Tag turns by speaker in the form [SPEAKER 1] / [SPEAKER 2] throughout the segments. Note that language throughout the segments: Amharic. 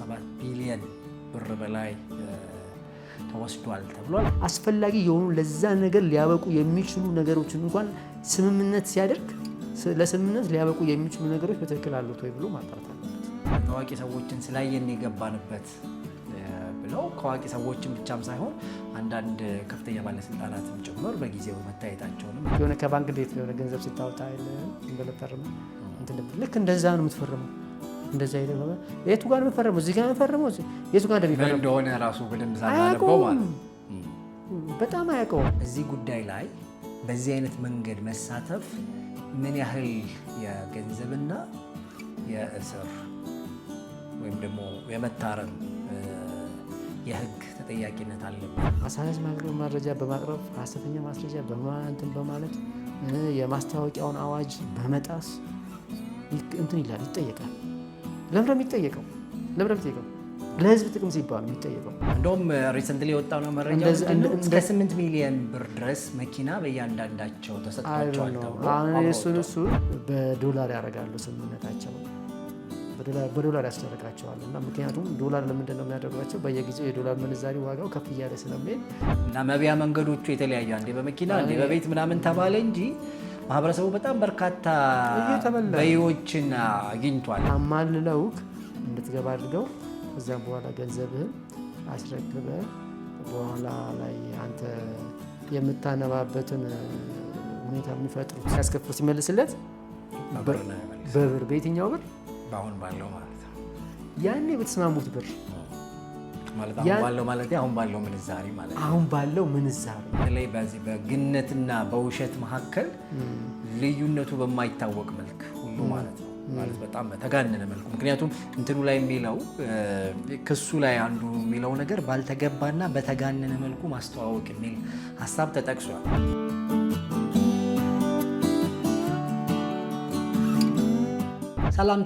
[SPEAKER 1] 1.7 ቢሊዮን ብር በላይ ተወስዷል ተብሏል።
[SPEAKER 2] አስፈላጊ የሆኑ ለዛ ነገር ሊያበቁ የሚችሉ ነገሮችን እንኳን ስምምነት ሲያደርግ ለስምምነት ሊያበቁ የሚችሉ ነገሮች በትክክል አሉት ወይ ብሎ ማጣራት አለበት።
[SPEAKER 1] ታዋቂ ሰዎችን ስላየን የገባንበት ብለው ከዋቂ ሰዎችን ብቻም ሳይሆን አንዳንድ ከፍተኛ ባለስልጣናትም ጭምር በጊዜው መታየታቸውንም
[SPEAKER 2] የሆነ ከባንክ ቤት የሆነ ገንዘብ ሲታወጣ እንደለፈርም ልክ እንደዛ ነው የምትፈርመው። እንደዛ ይደረገ የቱ ጋር ነው የምትፈርመው? እዚህ ጋር ነው የምትፈርመው? የቱ ጋር እንደሚፈርመው
[SPEAKER 1] እንደሆነ ራሱ በደንብ ሳናነበው ማለት
[SPEAKER 2] በጣም አያውቀውም።
[SPEAKER 1] እዚህ ጉዳይ ላይ በዚህ አይነት መንገድ መሳተፍ ምን ያህል የገንዘብና የእስር ወይም ደግሞ የመታረም የህግ ተጠያቂነት አለበት።
[SPEAKER 2] አሳሳች መረጃ በማቅረብ ሐሰተኛ ማስረጃ በማንተም በማለት የማስታወቂያውን አዋጅ በመጣስ እንትን ይላል፣ ይጠየቃል። ለምን የሚጠየቀው? ለህዝብ ጥቅም ሲባል የሚጠየቀው።
[SPEAKER 1] እንደውም ሪሰንትሊ የወጣው ነው መረጃ እስከ 8 ሚሊዮን ብር ድረስ መኪና በእያንዳንዳቸው ተሰጥቷቸዋል ተብሎ
[SPEAKER 2] እሱ በዶላር ያደርጋሉ ስምምነታቸው በዶላር ያስደረጋቸዋል። እና ምክንያቱም ዶላር ለምንድን ነው የሚያደርጓቸው? በየጊዜው የዶላር ምንዛሪ ዋጋው ከፍ እያለ ስለሚሄድ
[SPEAKER 1] እና መቢያ መንገዶቹ የተለያዩ አንዴ በመኪና አንዴ በቤት ምናምን ተባለ እንጂ ማህበረሰቡ በጣም በርካታ በይዎችን አግኝቷል።
[SPEAKER 2] አማልለውክ እንድትገባ አድርገው ከዚያም በኋላ ገንዘብህን አስረክበ በኋላ ላይ አንተ የምታነባበትን ሁኔታ የሚፈጥሩ ሲያስከፍሉ ሲመልስለት በብር በየትኛው ብር?
[SPEAKER 1] በአሁን ባለው ማለት ነው።
[SPEAKER 2] ያኔ በተስማሙት ብር
[SPEAKER 1] ማለት አሁን ባለው ማለት አሁን ባለው ምንዛሪ ማለት ነው።
[SPEAKER 2] አሁን ባለው ምንዛሪ
[SPEAKER 1] በተለይ በዚህ በግነትና በውሸት መካከል ልዩነቱ በማይታወቅ መልክ ሁሉ ማለት ነው። ማለት በጣም በተጋነነ መልኩ ምክንያቱም እንትኑ ላይ የሚለው ክሱ ላይ አንዱ የሚለው ነገር ባልተገባና በተጋነነ መልኩ ማስተዋወቅ የሚል ሀሳብ ተጠቅሷል።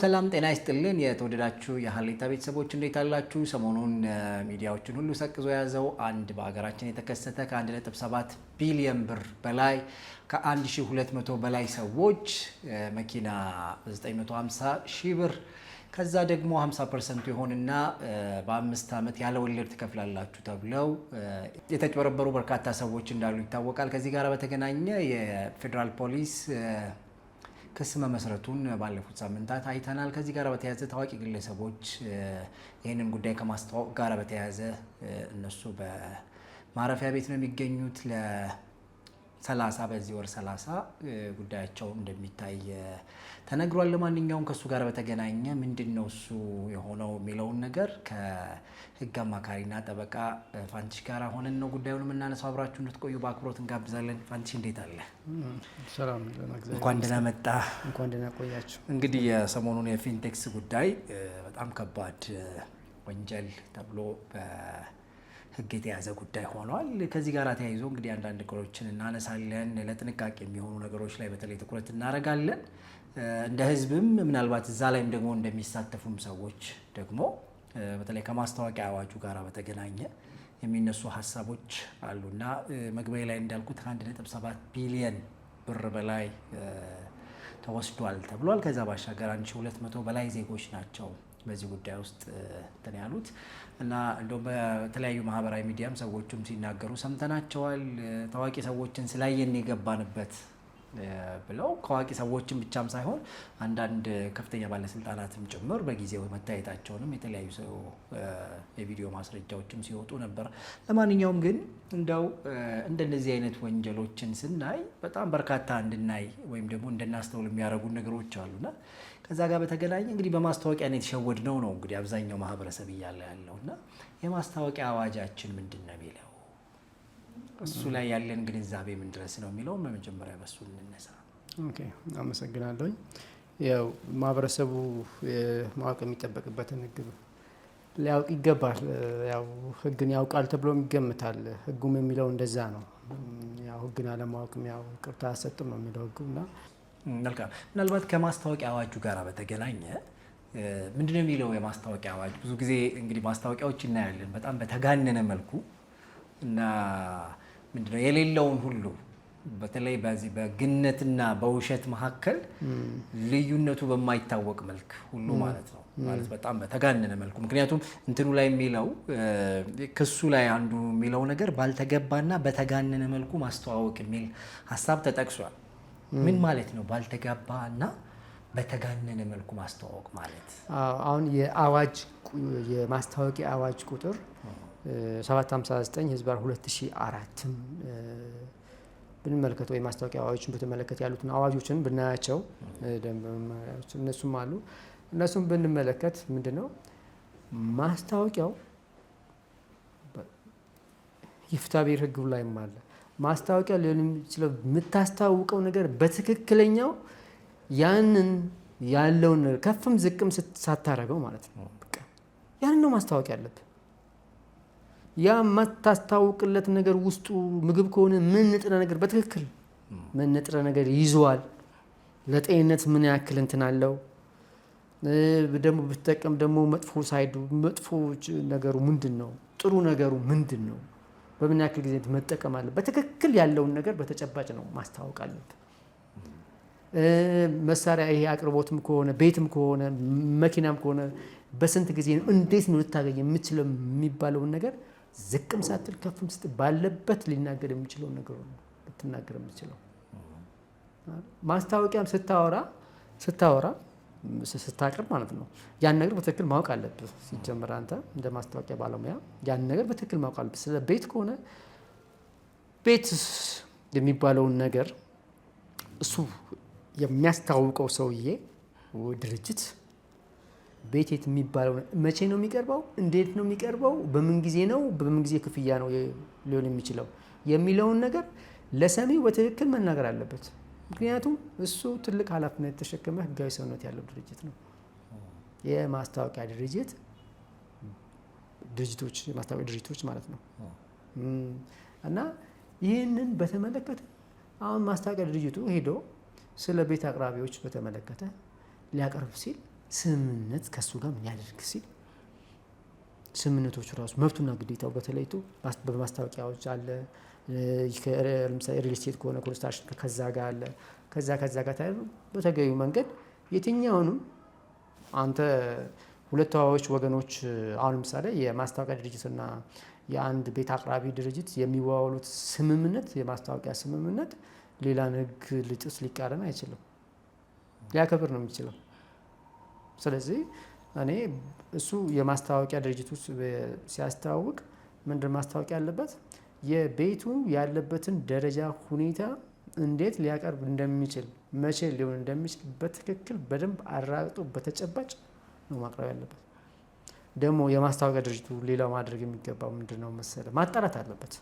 [SPEAKER 1] ሰላም ጤና ይስጥልን። የተወደዳችሁ የሀሌታ ቤተሰቦች እንዴት አላችሁ? ሰሞኑን ሚዲያዎችን ሁሉ ሰቅዞ የያዘው አንድ በሀገራችን የተከሰተ ከ1.7 ቢሊዮን ብር በላይ ከ1200 በላይ ሰዎች መኪና 950 ሺህ ብር ከዛ ደግሞ 50% ይሆንና በ5 ዓመት ያለ ወለድ ትከፍላላችሁ ተብለው የተጭበረበሩ በርካታ ሰዎች እንዳሉ ይታወቃል። ከዚህ ጋር በተገናኘ የፌዴራል ፖሊስ ክስ መመስረቱን ባለፉት ሳምንታት አይተናል። ከዚህ ጋር በተያያዘ ታዋቂ ግለሰቦች ይህንን ጉዳይ ከማስተዋወቅ ጋር በተያያዘ እነሱ በማረፊያ ቤት ነው የሚገኙት። ለ30 በዚህ ወር 30 ጉዳያቸው እንደሚታይ ተነግሯል። ለማንኛውም ከእሱ ጋር በተገናኘ ምንድን ነው እሱ የሆነው የሚለውን ነገር ከህግ አማካሪና ጠበቃ ፋንቲሽ ጋር ሆነን ነው ጉዳዩን የምናነሳው። አብራችሁ እንድትቆዩ በአክብሮት እንጋብዛለን። ፋንቲሽ እንዴት አለ?
[SPEAKER 2] ሰላም፣
[SPEAKER 1] እንኳን ደህና መጣ።
[SPEAKER 2] እንኳን ደህና ቆያችሁ።
[SPEAKER 1] እንግዲህ የሰሞኑን የፊንቴክስ ጉዳይ በጣም ከባድ ወንጀል ተብሎ ህግ የተያዘ ጉዳይ ሆኗል። ከዚህ ጋር ተያይዞ እንግዲህ አንዳንድ ነገሮችን እናነሳለን። ለጥንቃቄ የሚሆኑ ነገሮች ላይ በተለይ ትኩረት እናደርጋለን። እንደ ህዝብም ምናልባት እዛ ላይም ደግሞ እንደሚሳተፉም ሰዎች ደግሞ በተለይ ከማስታወቂያ አዋጁ ጋር በተገናኘ የሚነሱ ሀሳቦች አሉና መግቢያ ላይ እንዳልኩት ከ1.7 ቢሊዮን ብር በላይ ተወስዷል ተብሏል። ከዛ ባሻገር 1200 በላይ ዜጎች ናቸው በዚህ ጉዳይ ውስጥ እንትን ያሉት እና እንደውም በተለያዩ ማህበራዊ ሚዲያም ሰዎችም ሲናገሩ ሰምተናቸዋል። ታዋቂ ሰዎችን ስላየን የገባንበት ብለው ከዋቂ ሰዎችን ብቻም ሳይሆን አንዳንድ ከፍተኛ ባለስልጣናትም ጭምር በጊዜው መታየታቸውንም የተለያዩ ሰው የቪዲዮ ማስረጃዎችም ሲወጡ ነበር። ለማንኛውም ግን እንደው እንደነዚህ አይነት ወንጀሎችን ስናይ በጣም በርካታ እንድናይ ወይም ደግሞ እንድናስተውል የሚያደርጉ ነገሮች አሉና ከዛ ጋር በተገናኘ እንግዲህ በማስታወቂያ ነው የተሸወድነው ነው እንግዲህ አብዛኛው ማህበረሰብ እያለ ያለውና የማስታወቂያ አዋጃችን ምንድን ነው የሚለው እሱ ላይ ያለን ግንዛቤ ምን ድረስ ነው የሚለው በመጀመሪያ በሱ እንነሳ።
[SPEAKER 2] ኦኬ፣ አመሰግናለሁኝ። ያው ማህበረሰቡ ማወቅ የሚጠበቅበትን ህግ ሊያውቅ ይገባል። ያው ህግን ያውቃል ተብሎ ይገምታል። ህጉም የሚለው እንደዛ ነው። ያው ህግን አለማወቅም ያው ቅርታ አሰጥም ነው የሚለው ህጉና
[SPEAKER 1] መልካም። ምናልባት ከማስታወቂያ አዋጁ ጋር በተገናኘ ምንድነው የሚለው የማስታወቂያ አዋጅ? ብዙ ጊዜ እንግዲህ ማስታወቂያዎች እናያለን በጣም በተጋነነ መልኩ እና ምንድነው የሌለውን ሁሉ በተለይ በዚህ በግነትና በውሸት መካከል ልዩነቱ በማይታወቅ መልክ ሁሉ ማለት ነው ማለት በጣም በተጋነነ መልኩ ምክንያቱም እንትኑ ላይ የሚለው ክሱ ላይ አንዱ የሚለው ነገር ባልተገባና በተጋነነ መልኩ ማስተዋወቅ የሚል ሀሳብ ተጠቅሷል። ምን ማለት ነው ባልተገባና በተጋነነ መልኩ ማስተዋወቅ ማለት?
[SPEAKER 2] አሁን የማስታወቂያ አዋጅ ቁጥር 759/2004 ብንመለከተው የማስታወቂያ አዋጆችን በተመለከተ ያሉትን አዋጆችን ብናያቸው እነሱም አሉ። እነሱም ብንመለከት ምንድነው ማስታወቂያው የፍትሐብሔር ሕግ ላይም አለ። ማስታወቂያ ሊሆን የሚችለው የምታስታውቀው ነገር በትክክለኛው ያንን ያለውን ከፍም ዝቅም ሳታረገው ማለት ነው። በቃ ያንን ነው ማስታወቂያ ያለብህ። ያ የማታስታውቅለት ነገር ውስጡ ምግብ ከሆነ ምን ንጥረ ነገር በትክክል ምን ንጥረ ነገር ይዟል፣ ለጤንነት ምን ያክል እንትን አለው፣ ደግሞ ብትጠቀም ደግሞ መጥፎ ሳይዱ መጥፎ ነገሩ ምንድን ነው፣ ጥሩ ነገሩ ምንድን ነው፣ በምን ያክል ጊዜ መጠቀም አለ፣ በትክክል ያለውን ነገር በተጨባጭ ነው ማስታወቅ አለብህ። መሳሪያ ይሄ አቅርቦትም ከሆነ ቤትም ከሆነ መኪናም ከሆነ በስንት ጊዜ ነው እንዴት ነው ልታገኝ የምችለው የሚባለውን ነገር ዝቅም ሳትል ከፍም ስትል ባለበት ሊናገር የሚችለውን ነገር ነው ልትናገር የምችለው። ማስታወቂያም ስታቀርብ ማለት ነው ያን ነገር በትክክል ማወቅ አለብህ። ሲጀምር አንተ እንደ ማስታወቂያ ባለሙያ ያን ነገር በትክክል ማወቅ አለብህ። ስለ ቤት ከሆነ ቤት የሚባለውን ነገር እሱ የሚያስተዋውቀው ሰውዬ ድርጅት ቤት የሚባለው መቼ ነው የሚቀርበው፣ እንዴት ነው የሚቀርበው፣ በምን ጊዜ ነው፣ በምን ጊዜ ክፍያ ነው ሊሆን የሚችለው የሚለውን ነገር ለሰሚው በትክክል መናገር አለበት። ምክንያቱም እሱ ትልቅ ኃላፊነት የተሸከመ ህጋዊ ሰውነት ያለው ድርጅት ነው። የማስታወቂያ ድርጅቶች ማለት ነው። እና ይህንን በተመለከተ አሁን ማስታወቂያ ድርጅቱ ሄዶ ስለ ቤት አቅራቢዎች በተመለከተ ሊያቀርብ ሲል ስምምነት ከሱ ጋር ምን ያደርግ ሲል ስምምነቶቹ ራሱ መብቱና ግዴታው በተለይቶ በማስታወቂያዎች አለ። ለምሳሌ ሪል ስቴት ከሆነ ኮንስትራክሽን ከዛ ጋር አለ። ከዛ ጋር ታያዩ በተገቢው መንገድ የትኛውንም አንተ ሁለት ተዋዋዮች ወገኖች አሁን ለምሳሌ የማስታወቂያ ድርጅትና የአንድ ቤት አቅራቢ ድርጅት የሚዋዋሉት ስምምነት የማስታወቂያ ስምምነት ሌላን ህግ ሊጥስ ሊቃረን አይችልም፣ ሊያከብር ነው የሚችለው። ስለዚህ እኔ እሱ የማስታወቂያ ድርጅቱ ሲያስተዋውቅ ምንድን ማስታወቂያ ያለበት የቤቱ ያለበትን ደረጃ ሁኔታ እንዴት ሊያቀርብ እንደሚችል መቼ ሊሆን እንደሚችል በትክክል በደንብ አራግጦ በተጨባጭ ነው ማቅረብ ያለበት። ደግሞ የማስታወቂያ ድርጅቱ ሌላው ማድረግ የሚገባው ምንድነው መሰለ ማጣራት አለበት።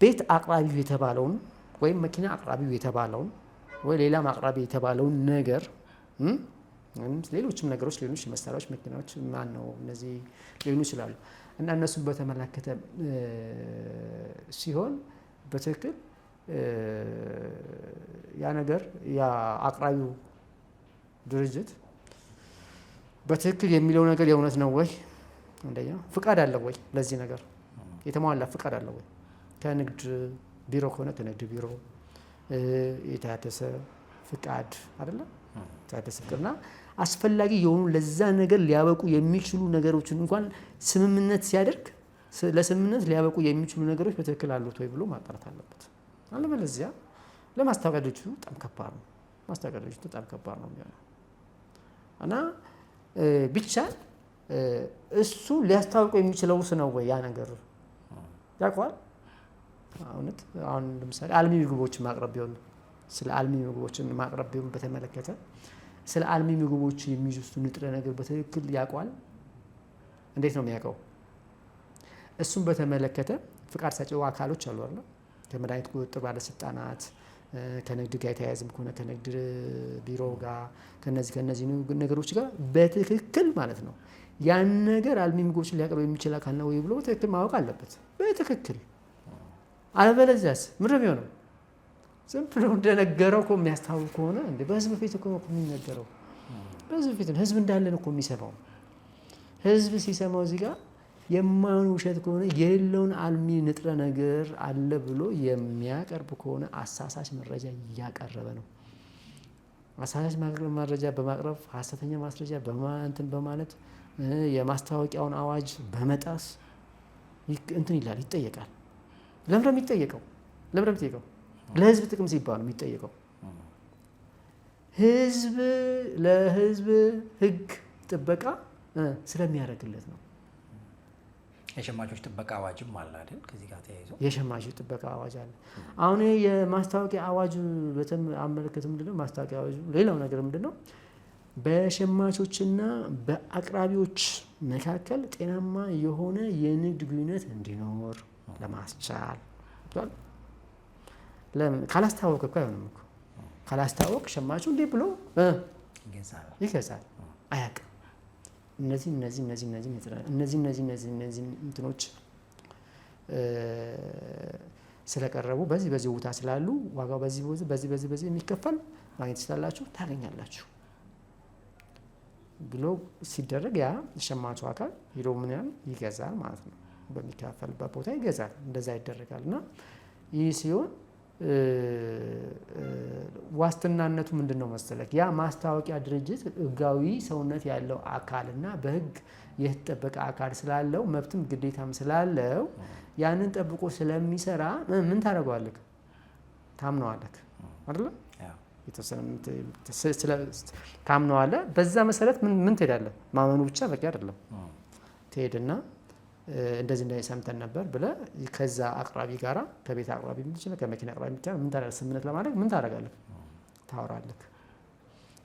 [SPEAKER 2] ቤት አቅራቢው የተባለውን ወይም መኪና አቅራቢው የተባለውን ወይ ሌላም አቅራቢ የተባለውን ነገር ሌሎችም ነገሮች ሌሎች መሳሪያዎች መኪናዎች ማን ነው እነዚህ ሊሆኑ ይችላሉ እና እነሱን በተመለከተ ሲሆን በትክክል ያ ነገር ያ አቅራቢው ድርጅት በትክክል የሚለው ነገር የእውነት ነው ወይ፣ አንደኛ ፍቃድ አለው ወይ፣ ለዚህ ነገር የተሟላ ፍቃድ አለው ወይ፣ ከንግድ ቢሮ ከሆነ ከንግድ ቢሮ የታደሰ ፍቃድ አይደለም ታደሰ ፍቃድና አስፈላጊ የሆኑ ለዛ ነገር ሊያበቁ የሚችሉ ነገሮችን እንኳን ስምምነት ሲያደርግ ለስምምነት ሊያበቁ የሚችሉ ነገሮች በትክክል አሉት ወይ ብሎ ማጣራት አለበት። አለበለዚያ ለማስታወቂያ ድርጅቱ በጣም ከባድ ነው። ማስታወቂያ ድርጅቱ በጣም ከባድ ነው የሚሆነው እና ብቻ እሱ ሊያስታውቀው የሚችለው ነው ወይ ያ ነገር ያውቀዋል። አሁን ለምሳሌ አልሚ ምግቦችን ማቅረብ ቢሆን ስለ አልሚ ምግቦችን ማቅረብ ቢሆን በተመለከተ ስለ አልሚ ምግቦች የሚይዙት ንጥረ ነገር በትክክል ያውቀዋል። እንዴት ነው የሚያውቀው? እሱን በተመለከተ ፍቃድ ሰጪ አካሎች አሉ አይደል? ከመድኃኒት ቁጥጥር ባለስልጣናት፣ ከንግድ ጋር የተያያዘም ከሆነ ከንግድ ቢሮ ጋር ከነዚህ ነገሮች ጋር በትክክል ማለት ነው ያን ነገር አልሚ ምግቦችን ሊያቀርብ የሚችል አካል ነው ወይ ብሎ በትክክል ማወቅ አለበት። በትክክል አለበለዚያስ ምንድን ነው የሚሆነው? ዝም ብሎ እንደነገረው እኮ የሚያስታውቅ ከሆነ እንደ በህዝብ ፊት እኮ የሚነገረው በህዝብ ፊት ህዝብ እንዳለን እኮ የሚሰማው ህዝብ ሲሰማው እዚህ ጋር የማይሆን ውሸት ከሆነ የሌለውን አልሚ ንጥረ ነገር አለ ብሎ የሚያቀርብ ከሆነ አሳሳች መረጃ እያቀረበ ነው። አሳሳች መረጃ በማቅረብ ሀሰተኛ ማስረጃ እንትን በማለት የማስታወቂያውን አዋጅ በመጣስ እንትን ይላል፣ ይጠየቃል። ለምን ነው የሚጠየቀው? ለህዝብ ጥቅም ሲባል ነው የሚጠየቀው። ህዝብ ለህዝብ ህግ ጥበቃ ስለሚያደርግለት ነው።
[SPEAKER 1] የሸማቾች ጥበቃ አዋጅም አለ አይደል? ከዚህ ጋር ተያይዞ
[SPEAKER 2] የሸማቾች ጥበቃ አዋጅ አለ። አሁን የማስታወቂያ አዋጁ በተመለከተ ምንድነው ማስታወቂያ አዋጁ? ሌላው ነገር ምንድነው? በሸማቾችና በአቅራቢዎች መካከል ጤናማ የሆነ የንግድ ግንኙነት እንዲኖር ለማስቻል ካላስታወቅ እኮ አይሆንም እኮ። ካላስታወቅ ሸማቹ እንዴ ብሎ ይገዛል? አያውቅም። እነዚህ እንትኖች ስለቀረቡ በዚህ ቦታ ስላሉ ዋጋው በዚህ የሚከፈል ማግኘት ትችላላችሁ፣ ታገኛላችሁ ብሎ ሲደረግ ያ ሸማቹ አካል ሄዶ ምን ያህል ይገዛል ማለት ነው። በሚከፈልበት ቦታ ይገዛል። እንደዛ ይደረጋል። እና ይህ ሲሆን ዋስትናነቱ ምንድን ነው መሰለክ? ያ ማስታወቂያ ድርጅት ህጋዊ ሰውነት ያለው አካልና በህግ የተጠበቀ አካል ስላለው መብትም ግዴታም ስላለው ያንን ጠብቆ ስለሚሰራ ምን ታደርገዋለህ? ታምነዋለህ አይደለ? ታምነዋለህ። በዛ መሰረት ምን ትሄዳለህ? ማመኑ ብቻ በቂ አይደለም። ትሄድና እንደዚህ ሰምተን ነበር ብለህ ከዛ አቅራቢ ጋራ ከቤት አቅራቢ ምትችል ከመኪና አቅራቢ ምትችል ምን ታደርጋለህ? ስምምነት ለማድረግ ምን ታደርጋለህ? ታወራለህ።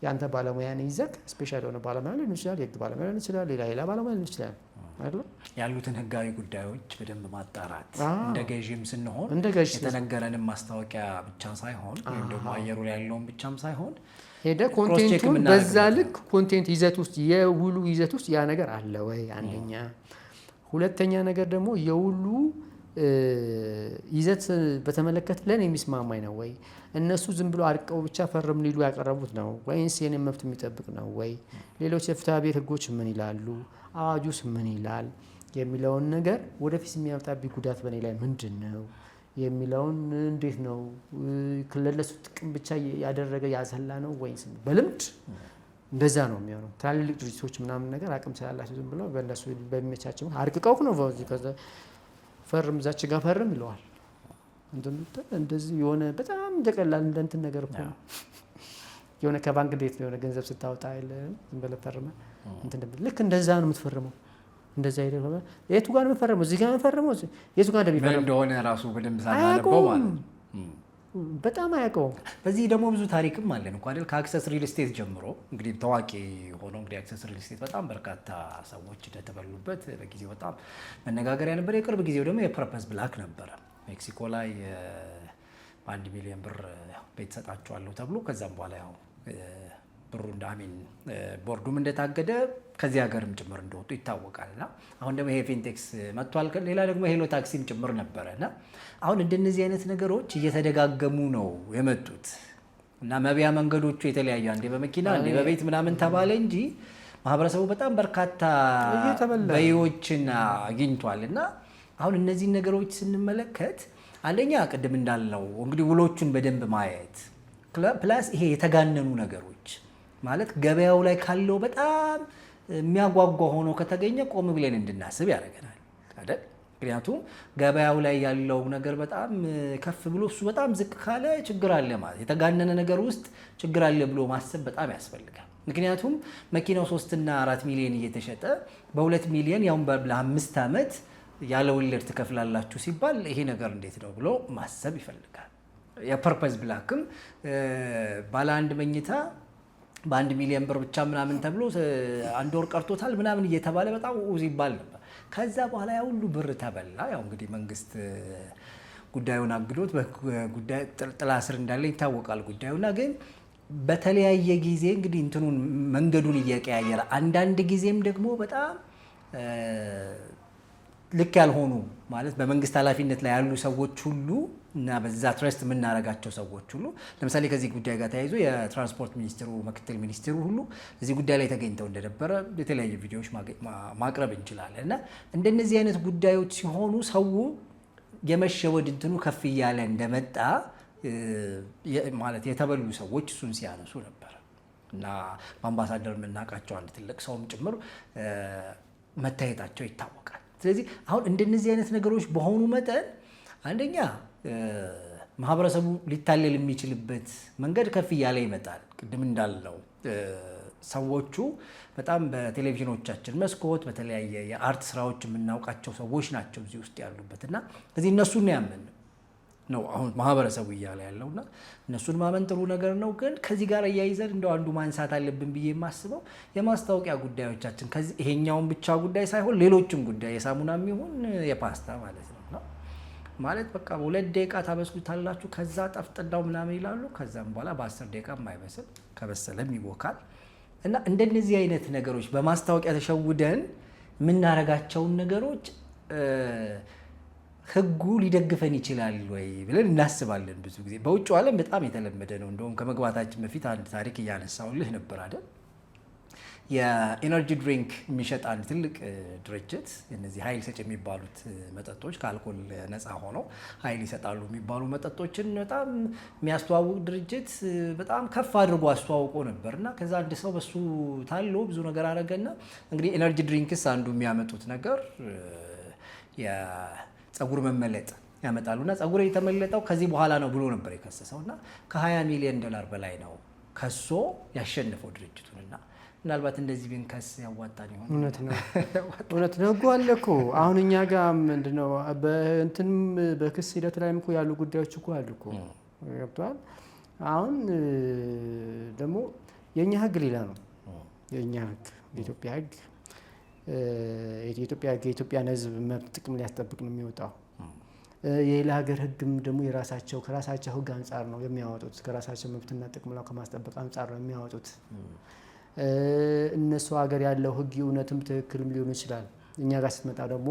[SPEAKER 2] ያንተ ባለሙያን ይዘህ ስፔሻል የሆነ ባለሙያ ሊሆን ይችላል፣ የህግ ባለሙያ ሊሆን ይችላል፣ ሌላ ባለሙያ ሊሆን ይችላል አይደል?
[SPEAKER 1] ያሉትን ህጋዊ ጉዳዮች በደንብ ማጣራት እንደ ገዢም ስንሆን የተነገረንን ማስታወቂያ ብቻ ሳይሆን ወይም ደግሞ አየሩ ላይ ያለውን ብቻም ሳይሆን
[SPEAKER 2] ሄደ ኮንቴንቱን በዛ ልክ ኮንቴንት ይዘት ውስጥ የውሉ ይዘት ውስጥ ያ ነገር አለ ወይ? አንደኛ። ሁለተኛ ነገር ደግሞ የውሉ ይዘት በተመለከተ ለኔ የሚስማማኝ ነው ወይ? እነሱ ዝም ብሎ አርቀው ብቻ ፈርም ሊሉ ያቀረቡት ነው ወይስ የኔ መብት የሚጠብቅ ነው ወይ? ሌሎች የፍትሐ ብሔር ህጎች ምን ይላሉ? አዋጁስ ምን ይላል? የሚለውን ነገር ወደፊት የሚያመጣብኝ ጉዳት በእኔ ላይ ምንድን ነው የሚለውን እንዴት ነው ለነሱ ጥቅም ብቻ ያደረገ ያሰላ ነው ወይስ በልምድ እንደዛ ነው የሚሆነው? ትላልቅ ድርጅቶች ምናምን ነገር አቅም ስላላቸው ዝም ብለው በእነሱ በሚመቻቸው አርቅቀው ነው ፈርም እዛች ጋር ፈርም ይለዋል። እንደዚህ የሆነ በጣም እንደቀላል እንደንትን ነገር እኮ የሆነ ከባንክ እንዴት ነው የሆነ ገንዘብ ስታወጣ አይደለም ዝም ብለህ ፈርመህ ልክ እንደዛ ነው የምትፈርመው። እንደዛ አይደለም የቱ ጋር ነው የምትፈርመው? እዚህ ጋር ነው የምትፈርመው? የቱ ጋር እንደሚፈርመው
[SPEAKER 1] እንደሆነ ራሱ በደንብ ሳናነበው ማለት ነው።
[SPEAKER 2] በጣም አያውቀውም።
[SPEAKER 1] በዚህ ደግሞ ብዙ ታሪክም አለን እኮ አይደል? ከአክሰስ ሪል ስቴት ጀምሮ እንግዲህ ታዋቂ ሆኖ እንግዲህ አክሰስ ሪል ስቴት በጣም በርካታ ሰዎች እንደተበሉበት በጊዜው በጣም መነጋገሪያ ነበር። የቅርብ ጊዜው ደግሞ የፐርፐስ ብላክ ነበረ። ሜክሲኮ ላይ በ1 ሚሊዮን ብር ቤት ሰጣቸዋለሁ ተብሎ ከዛም በኋላ ያው ብሩ እንዳሚን ቦርዱም እንደታገደ ከዚህ ሀገርም ጭምር እንደወጡ ይታወቃል። እና አሁን ደግሞ ይሄ ፊንቴክስ መጥቷል። ሌላ ደግሞ ሄሎ ታክሲም ጭምር ነበረ። እና አሁን እንደነዚህ አይነት ነገሮች እየተደጋገሙ ነው የመጡት እና መብያ መንገዶቹ የተለያዩ አንዴ በመኪና አንዴ በቤት ምናምን ተባለ እንጂ ማህበረሰቡ በጣም በርካታ በይዎችን አግኝቷል። እና አሁን እነዚህን ነገሮች ስንመለከት አንደኛ ቅድም እንዳልነው እንግዲህ ውሎቹን በደንብ ማየት ፕላስ ይሄ የተጋነኑ ነገሮች ማለት ገበያው ላይ ካለው በጣም የሚያጓጓ ሆኖ ከተገኘ ቆም ብለን እንድናስብ ያደርገናል አይደል? ምክንያቱም ገበያው ላይ ያለው ነገር በጣም ከፍ ብሎ እሱ በጣም ዝቅ ካለ ችግር አለ ማለት የተጋነነ ነገር ውስጥ ችግር አለ ብሎ ማሰብ በጣም ያስፈልጋል። ምክንያቱም መኪናው 3 እና 4 ሚሊዮን እየተሸጠ በ2 ሚሊዮን ያው ለ5 ዓመት ያለ ወለድ ትከፍላላችሁ ሲባል ይሄ ነገር እንዴት ነው ብሎ ማሰብ ይፈልጋል። የፐርፐስ ብላክም ባለ አንድ መኝታ በ1 ሚሊዮን ብር ብቻ ምናምን ተብሎ 1 ወር ቀርቶታል ምናምን እየተባለ በጣም ውዝ ይባል ነበር። ከዛ በኋላ ያ ሁሉ ብር ተበላ። ያው እንግዲህ መንግስት ጉዳዩን አግዶት በጉዳይ ጥላ ስር እንዳለ ይታወቃል ጉዳዩና ግን በተለያየ ጊዜ እንግዲህ እንትኑን መንገዱን እየቀያየረ አንዳንድ ጊዜም ደግሞ በጣም ልክ ያልሆኑ ማለት በመንግስት ኃላፊነት ላይ ያሉ ሰዎች ሁሉ እና በዛ ትረስት የምናደርጋቸው ሰዎች ሁሉ ለምሳሌ ከዚህ ጉዳይ ጋር ተያይዞ የትራንስፖርት ሚኒስትሩ ምክትል ሚኒስትሩ ሁሉ እዚህ ጉዳይ ላይ ተገኝተው እንደነበረ የተለያዩ ቪዲዮዎች ማቅረብ እንችላለን። እና እንደነዚህ አይነት ጉዳዮች ሲሆኑ ሰው የመሸወድ እንትኑ ከፍ እያለ እንደመጣ ማለት የተበሉ ሰዎች እሱን ሲያነሱ ነበር። እና በአምባሳደር የምናውቃቸው አንድ ትልቅ ሰውም ጭምር መታየታቸው ይታወቃል። ስለዚህ አሁን እንደነዚህ አይነት ነገሮች በሆኑ መጠን አንደኛ ማህበረሰቡ ሊታለል የሚችልበት መንገድ ከፍ እያለ ይመጣል። ቅድም እንዳልነው ሰዎቹ በጣም በቴሌቪዥኖቻችን መስኮት በተለያየ የአርት ስራዎች የምናውቃቸው ሰዎች ናቸው እዚህ ውስጥ ያሉበት እና እዚህ እነሱን ያምን ነው አሁን ማህበረሰቡ እያለ ያለውና እነሱን ማመን ጥሩ ነገር ነው። ግን ከዚህ ጋር እያይዘን እንደው አንዱ ማንሳት አለብን ብዬ የማስበው የማስታወቂያ ጉዳዮቻችን ከዚህ ይሄኛውን ብቻ ጉዳይ ሳይሆን ሌሎችም ጉዳይ የሳሙናም ይሁን የፓስታ ማለት ነው ማለት በቃ 2 ደቂቃ ታበስሉታላችሁ ከዛ ጠፍጥዳው ምናምን ይላሉ። ከዛም በኋላ በ10 ደቂቃ የማይበስል ከበሰለም ይቦካል። እና እንደነዚህ አይነት ነገሮች በማስታወቂያ ተሸውደን የምናረጋቸውን ነገሮች ህጉ ሊደግፈን ይችላል ወይ ብለን እናስባለን። ብዙ ጊዜ በውጭ ዓለም በጣም የተለመደ ነው። እንደውም ከመግባታችን በፊት አንድ ታሪክ እያነሳውልህ ነበር አይደል? የኤነርጂ ድሪንክ የሚሸጥ አንድ ትልቅ ድርጅት እነዚህ ኃይል ሰጭ የሚባሉት መጠጦች ከአልኮል ነፃ ሆነው ኃይል ይሰጣሉ የሚባሉ መጠጦችን በጣም የሚያስተዋውቅ ድርጅት በጣም ከፍ አድርጎ አስተዋውቆ ነበር እና ከዛ አንድ ሰው በሱ ታሎ ብዙ ነገር አደረገና እንግዲህ ኤነርጂ ድሪንክስ አንዱ የሚያመጡት ነገር የፀጉር መመለጥ ያመጣሉና ፀጉር የተመለጠው ከዚህ በኋላ ነው ብሎ ነበር የከሰሰው እና ከ$20 ሚሊዮን በላይ ነው ከሶ ያሸነፈው ድርጅቱንና ምናልባት እንደዚህ ቢንከስ ያዋጣን ይሆን?
[SPEAKER 2] እውነት ነው ህጉ አለ እኮ አሁን እኛ ጋር ምንድነው በእንትን በክስ ሂደት ላይም እኮ ያሉ ጉዳዮች እኮ አሉ እኮ ገብቷል። አሁን ደግሞ የኛ ህግ ሌላ ነው። የኛ ህግ የኢትዮጵያ ህግ የኢትዮጵያን ህዝብ መብት ጥቅም ሊያስጠብቅ ነው የሚወጣው። የሌላ ሀገር ህግም ደግሞ ከራሳቸው ህግ አንጻር ነው የሚያወጡት። ከራሳቸው መብትና ጥቅም ከማስጠበቅ አንጻር ነው የሚያወጡት። እነሱ ሀገር ያለው ህግ እውነትም ትክክልም ሊሆን ይችላል። እኛ ጋር ስትመጣ ደግሞ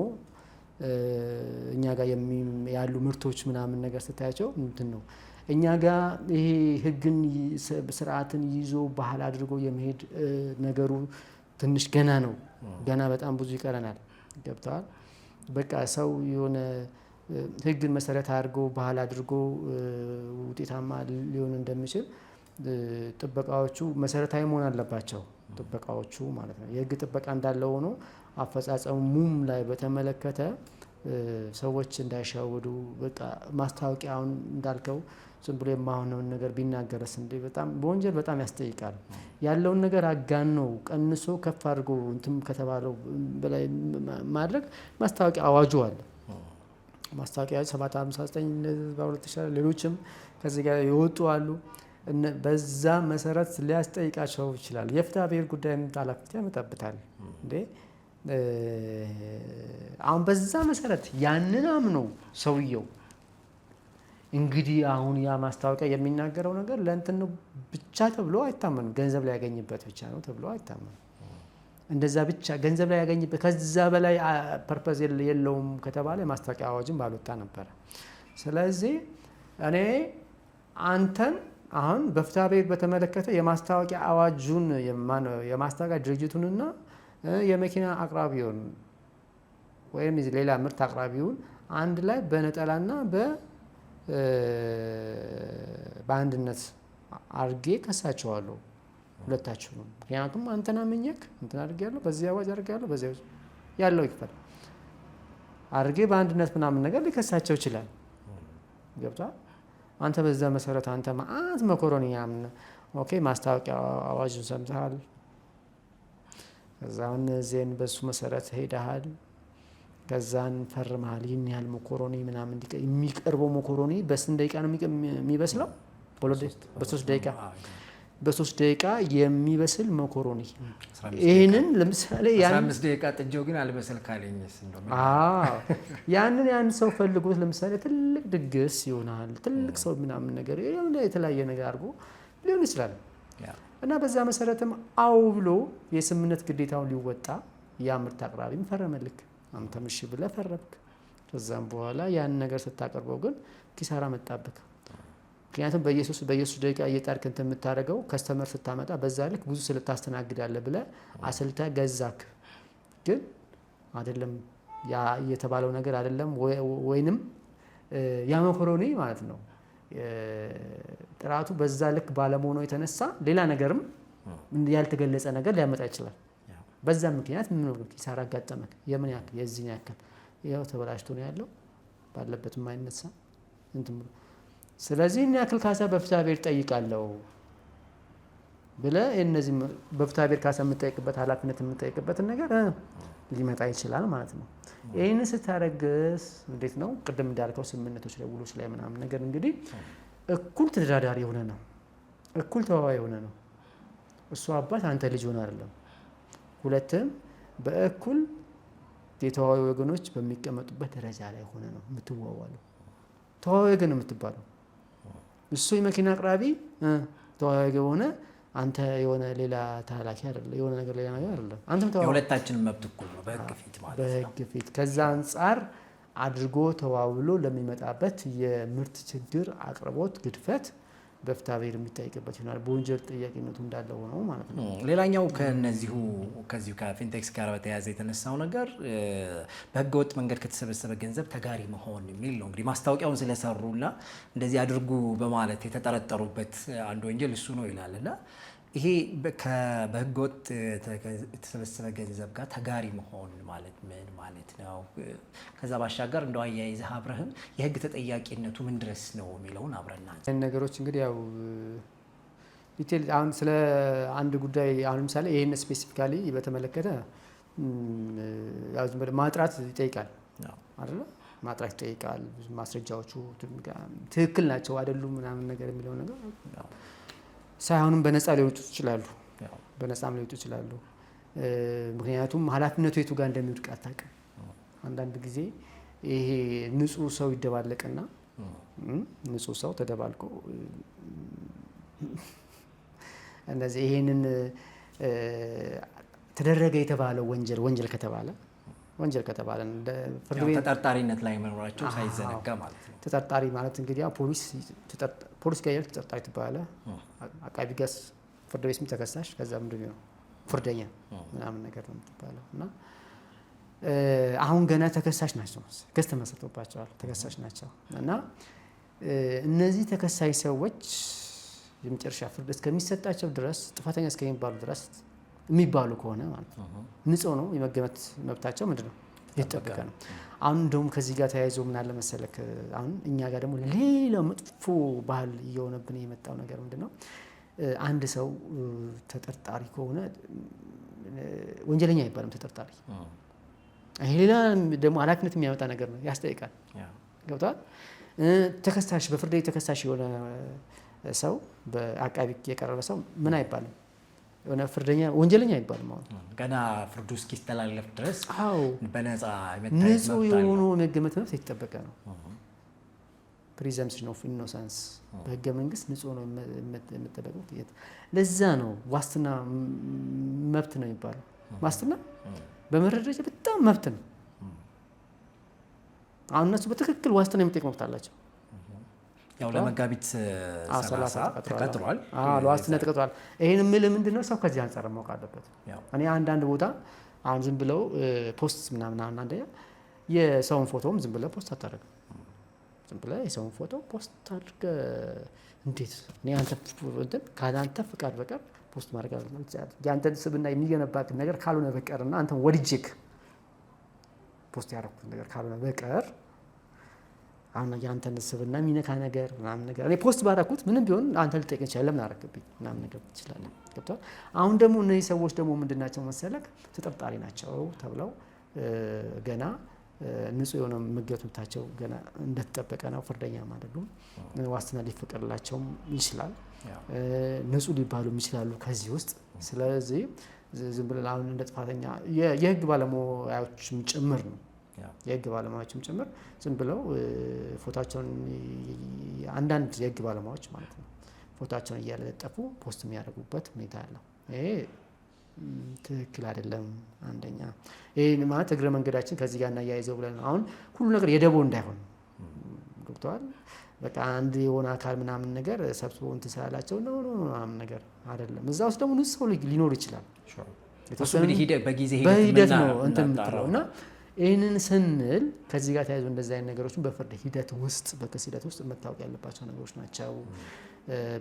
[SPEAKER 2] እኛ ጋር ያሉ ምርቶች ምናምን ነገር ስታያቸው እንትን ነው። እኛ ጋር ይሄ ህግን ስርዓትን ይዞ ባህል አድርጎ የመሄድ ነገሩ ትንሽ ገና ነው። ገና በጣም ብዙ ይቀረናል። ገብተዋል። በቃ ሰው የሆነ ህግን መሰረት አድርጎ ባህል አድርጎ ውጤታማ ሊሆን እንደሚችል ጥበቃዎቹ መሰረታዊ መሆን አለባቸው። ጥበቃዎቹ ማለት ነው። የህግ ጥበቃ እንዳለ ሆኖ አፈጻጸሙም ላይ በተመለከተ ሰዎች እንዳይሻወዱ በቃ ማስታወቂያውን እንዳልከው ዝም ብሎ የማይሆነውን ነገር ቢናገርስ እንዴ በጣም በወንጀል በጣም ያስጠይቃል። ያለውን ነገር አጋኖ ቀንሶ ከፍ አድርጎ እንትም ከተባለው በላይ ማድረግ ማስታወቂያ አዋጁ አለ። ማስታወቂያ 759 በ2000 ሌሎችም ከዚህ ጋር ይወጡ አሉ። በዛ መሰረት ሊያስጠይቃቸው ይችላል። የፍትሐ ብሔር ጉዳይም ኃላፊነት ያመጣበታል እንዴ አሁን በዛ መሰረት ያንን አምነው ሰውየው እንግዲህ አሁን ያ ማስታወቂያ የሚናገረው ነገር ለእንትን ብቻ ተብሎ አይታመንም። ገንዘብ ላይ ያገኝበት ብቻ ነው ተብሎ አይታመንም። እንደዛ ብቻ ገንዘብ ላይ ያገኝበት ከዛ በላይ ፐርፐዝ የለውም ከተባለ የማስታወቂያ አዋጅም ባልወጣ ነበረ። ስለዚህ እኔ አንተን አሁን በፍትሐ ብሔር በተመለከተ የማስታወቂያ አዋጁን የማስታወቂያ ድርጅቱንና የመኪና አቅራቢውን ወይም ሌላ ምርት አቅራቢውን አንድ ላይ በነጠላና በአንድነት አርጌ ከሳቸዋለሁ ሁለታችሁንም። ምክንያቱም አንተና መኘክ እንትን አድርጌያለሁ፣ በዚህ አዋጅ አድርጌያለሁ፣ በዚህ ያለው ይክፈል አርጌ በአንድነት ምናምን ነገር ሊከሳቸው ይችላል። ገብቷል። አንተ በዛ መሰረት አንተ ማአት መኮሮኒ ያምን ኦኬ ማስታወቂያ አዋጁን ሰምተሃል። ከዛን ዜን በሱ መሰረት ሄደሃል። ከዛን ፈርመሃል። ይህን ያህል መኮሮኒ ምናምን የሚቀርበው መኮሮኒ በስንት ደቂቃ ነው የሚበስለው? በ3 ደቂቃ የሚበስል መኮሮኒ። ይህንን ለምሳሌ
[SPEAKER 1] 15 ደቂቃ ጥጄው ግን አልበሰል ካለኝስ እንደው
[SPEAKER 2] ያን ሰው ፈልጎት ለምሳሌ ትልቅ ድግስ ይሆናል ትልቅ ሰው ምናምን ነገር የተለያየ ነገር አድርጎ ሊሆን ይችላል እና በዛ መሰረትም አው ብሎ የስምምነት ግዴታውን ሊወጣ ያ ምርት አቅራቢም ፈረመልክ። አንተም እሺ ብለህ ፈረምክ። ከዛም በኋላ ያን ነገር ስታቀርበው ግን ኪሳራ መጣብክ። ምክንያቱም በየሱስ ደቂቃ እየጣርክ እንትን የምታደርገው ከስተመር ስታመጣ በዛ ልክ ብዙ ስለታስተናግዳለህ ብለህ አስልተህ ገዛክ። ግን አይደለም ያ የተባለው ነገር አይደለም ወይንም ያ መኮሮኒ ማለት ነው ጥራቱ በዛ ልክ ባለመሆኑ የተነሳ ሌላ ነገርም ያልተገለጸ ነገር ሊያመጣ ይችላል። በዛ ምክንያት ምን ነው ኪሳራ አጋጠመክ? የምን ያክል የዚህን ያክል ያው ተበላሽቶ ነው ያለው ባለበት የማይነሳ እንትን ብሎ ስለዚህ እኛ ያክል ካሳ በፍትሐ ብሔር ጠይቃለሁ ብለህ እነዚህ በፍትሐ ብሔር ካሳ የምጠይቅበት ኃላፊነት የምጠይቅበትን ነገር ሊመጣ ይችላል ማለት ነው። ይህን ስታረግስ እንዴት ነው? ቅድም እንዳልከው ስምምነቶች ላይ ውሎች ላይ ምናምን ነገር እንግዲህ እኩል ተደራዳሪ የሆነ ነው፣ እኩል ተዋዋይ የሆነ ነው። እሱ አባት አንተ ልጅ ሆነ አይደለም። ሁለትም በእኩል የተዋዋይ ወገኖች በሚቀመጡበት ደረጃ ላይ ሆነ ነው የምትዋዋለው። ተዋዋይ ወገን የምትባለው እሱ የመኪና አቅራቢ ተዋዋይ ሆነ፣ አንተ የሆነ ሌላ ተላላኪ አይደለም፣ የሆነ ነገር ሌላ ነገር አይደለም። አንተም ተዋዋይ
[SPEAKER 1] የሁለታችንም መብት እኩል ነው በህግ ፊት ማለት ነው።
[SPEAKER 2] በህግ ፊት ከዛ አንጻር አድርጎ ተዋውሎ ለሚመጣበት የምርት ችግር አቅርቦት ግድፈት በፍትሐ ብሔር የሚጠይቅበት ይሆናል። በወንጀል ተጠያቂነቱ እንዳለ ሆነው ማለት ነው።
[SPEAKER 1] ሌላኛው ከዚሁ ከፊንቴክስ ጋር በተያያዘ የተነሳው ነገር በህገወጥ መንገድ ከተሰበሰበ ገንዘብ ተጋሪ መሆን የሚል ነው። እንግዲህ ማስታወቂያውን ስለሰሩና እንደዚህ አድርጉ በማለት የተጠረጠሩበት አንዱ ወንጀል እሱ ነው ይላልና ይሄ በህገወጥ የተሰበሰበ ገንዘብ ጋር ተጋሪ መሆን ማለት ምን ማለት ነው? ከዛ ባሻገር እንደው አያይዘህ አብረህም የህግ ተጠያቂነቱ ምን ድረስ ነው የሚለውን አብረና
[SPEAKER 2] ነገሮች እንግዲህ ያው ዲቴል አሁን ስለ አንድ ጉዳይ አሁን ለምሳሌ ይሄን ስፔሲፊካሊ በተመለከተ ያው ማጥራት ይጠይቃል አይደል? ማጥራት ይጠይቃል። ማስረጃዎቹ ትክክል ናቸው አይደሉም ምናምን ነገር የሚለው ነገር ሳይሆንም በነፃ ሊወጡ ይችላሉ፣ በነፃም ሊወጡ ይችላሉ። ምክንያቱም ኃላፊነቱ የቱ ጋር እንደሚወድቅ አታውቅም። አንዳንድ ጊዜ ይሄ ንጹህ ሰው ይደባለቅና ንጹህ ሰው ተደባልቆ እንደዚህ ይሄንን ተደረገ የተባለው ወንጀል ከተባለ ፍርድ ቤት
[SPEAKER 1] ተጠርጣሪነት ላይ መኖራቸው ሳይዘነጋ ማለት ነው።
[SPEAKER 2] ተጠርጣሪ ማለት እንግዲህ ፖሊስ ጋር ተጠርጣሪ ትባላለህ፣ አቃቢ ጋር ፍርድ ቤት ተከሳሽ፣ ከዛ ምንድን ነው ፍርደኛ ምናምን ነገር ነው የምትባለው። እና አሁን ገና ተከሳሽ ናቸው፣ ክስ ተመስርቶባቸዋል፣ ተከሳሽ ናቸው። እና እነዚህ ተከሳሽ ሰዎች የመጨረሻ ፍርድ እስከሚሰጣቸው ድረስ ጥፋተኛ እስከሚባሉ ድረስ የሚባሉ ከሆነ ማለት ነው ንጹህ ነው የመገመት መብታቸው ምንድን ነው የተጠበቀ ነው። አሁን እንደውም ከዚህ ጋር ተያይዞ ምን አለ መሰለክ፣ አሁን እኛ ጋር ደግሞ ሌላው መጥፎ ባህል እየሆነብን የመጣው ነገር ምንድን ነው? አንድ ሰው ተጠርጣሪ ከሆነ ወንጀለኛ አይባልም ተጠርጣሪ። ይሄ ሌላ ደግሞ ኃላፊነት የሚያመጣ ነገር ነው፣ ያስጠይቃል። ገብቷል? ተከሳሽ በፍርድ ቤት ተከሳሽ የሆነ ሰው በአቃቢ የቀረበ ሰው ምን አይባልም የሆነ ፍርደኛ ወንጀለኛ አይባልም። አሁን
[SPEAKER 1] ገና ፍርዱ እስኪስተላለፍ ድረስ በነፃ
[SPEAKER 2] ንጹህ የሆኑ የመገመት መብት የተጠበቀ ነው። ፕሪዘምፕሽን ኦፍ ኢኖሰንስ በህገ መንግስት ንጹህ ነው የምጠበቀው። ለዛ ነው ዋስትና መብት ነው የሚባለው። ዋስትና በመረጃ በጣም መብት ነው። አሁን እነሱ በትክክል ዋስትና የሚጠይቅ መብት አላቸው።
[SPEAKER 1] ያው ለመጋቢት 30 ተቀጥሯል፣
[SPEAKER 2] ለዋስትና ተቀጥሯል። ይሄን የምልህ ምንድነው ሰው ከዚህ አንፃር ማወቅ አለበት። እኔ አንዳንድ ቦታ አሁን ዝም ብለው ፖስት ምናምን አንደኛ የሰውን ፎቶም ዝም ብለህ ፖስት አታደርግም። ዝም ብለህ የሰውን ፎቶ ፖስት አድርገህ እንዴት እኔ ከአንተ ፍቃድ በቀር ፖስት ማድረግ የአንተን ስብዕና የሚገነባክ ነገር ካልሆነ በቀርና አንተን ወድጄክ ፖስት ያደረኩት ነገር ካልሆነ በቀር አሁን የአንተን ስብዕና የሚነካ ነገር ምናምን ነገር እኔ ፖስት ባደረኩት ምንም ቢሆን አንተ ልጠይቅ ይችላል። ለምን አደረክብኝ ምናምን ነገር ትችላለህ። ገብቶሃል? አሁን ደግሞ እነዚህ ሰዎች ደግሞ ምንድን ናቸው መሰለክ ተጠርጣሪ ናቸው ተብለው ገና ንጹህ የሆነ መገመታቸው ገና እንደተጠበቀ ነው። ፍርደኛም አይደሉም። ዋስትና ሊፈቀድላቸውም ይችላል። ንጹህ ሊባሉም ይችላሉ ከዚህ ውስጥ። ስለዚህ ዝም ብለን አሁን እንደ ጥፋተኛ የህግ ባለሙያዎችም ጭምር ነው የህግ ባለሙያዎችም ጭምር ዝም ብለው ፎቶቸውን አንዳንድ የህግ ባለሙያዎች ማለት ነው ፎቶቸውን እያለጠፉ ፖስት የሚያደርጉበት ሁኔታ አለው። ይሄ ትክክል አይደለም። አንደኛ ይሄ ማለት እግረ መንገዳችን ከዚህ ጋር እናያይዘው ብለን አሁን ሁሉ ነገር የደቦ እንዳይሆን ገብተዋል። በቃ አንድ የሆነ አካል ምናምን ነገር ሰብስቦ እንትን ስላላቸው ነው ምናምን ነገር አይደለም። እዛ ውስጥ ደግሞ ንጹህ ሰው ሊኖር ይችላል። በሂደት ነው እንትን የምትለው እና ይህንን ስንል ከዚህ ጋር ተያይዞ እንደዚህ አይነት ነገሮችን በፍርድ ሂደት ውስጥ በክስ ሂደት ውስጥ መታወቅ ያለባቸው ነገሮች ናቸው።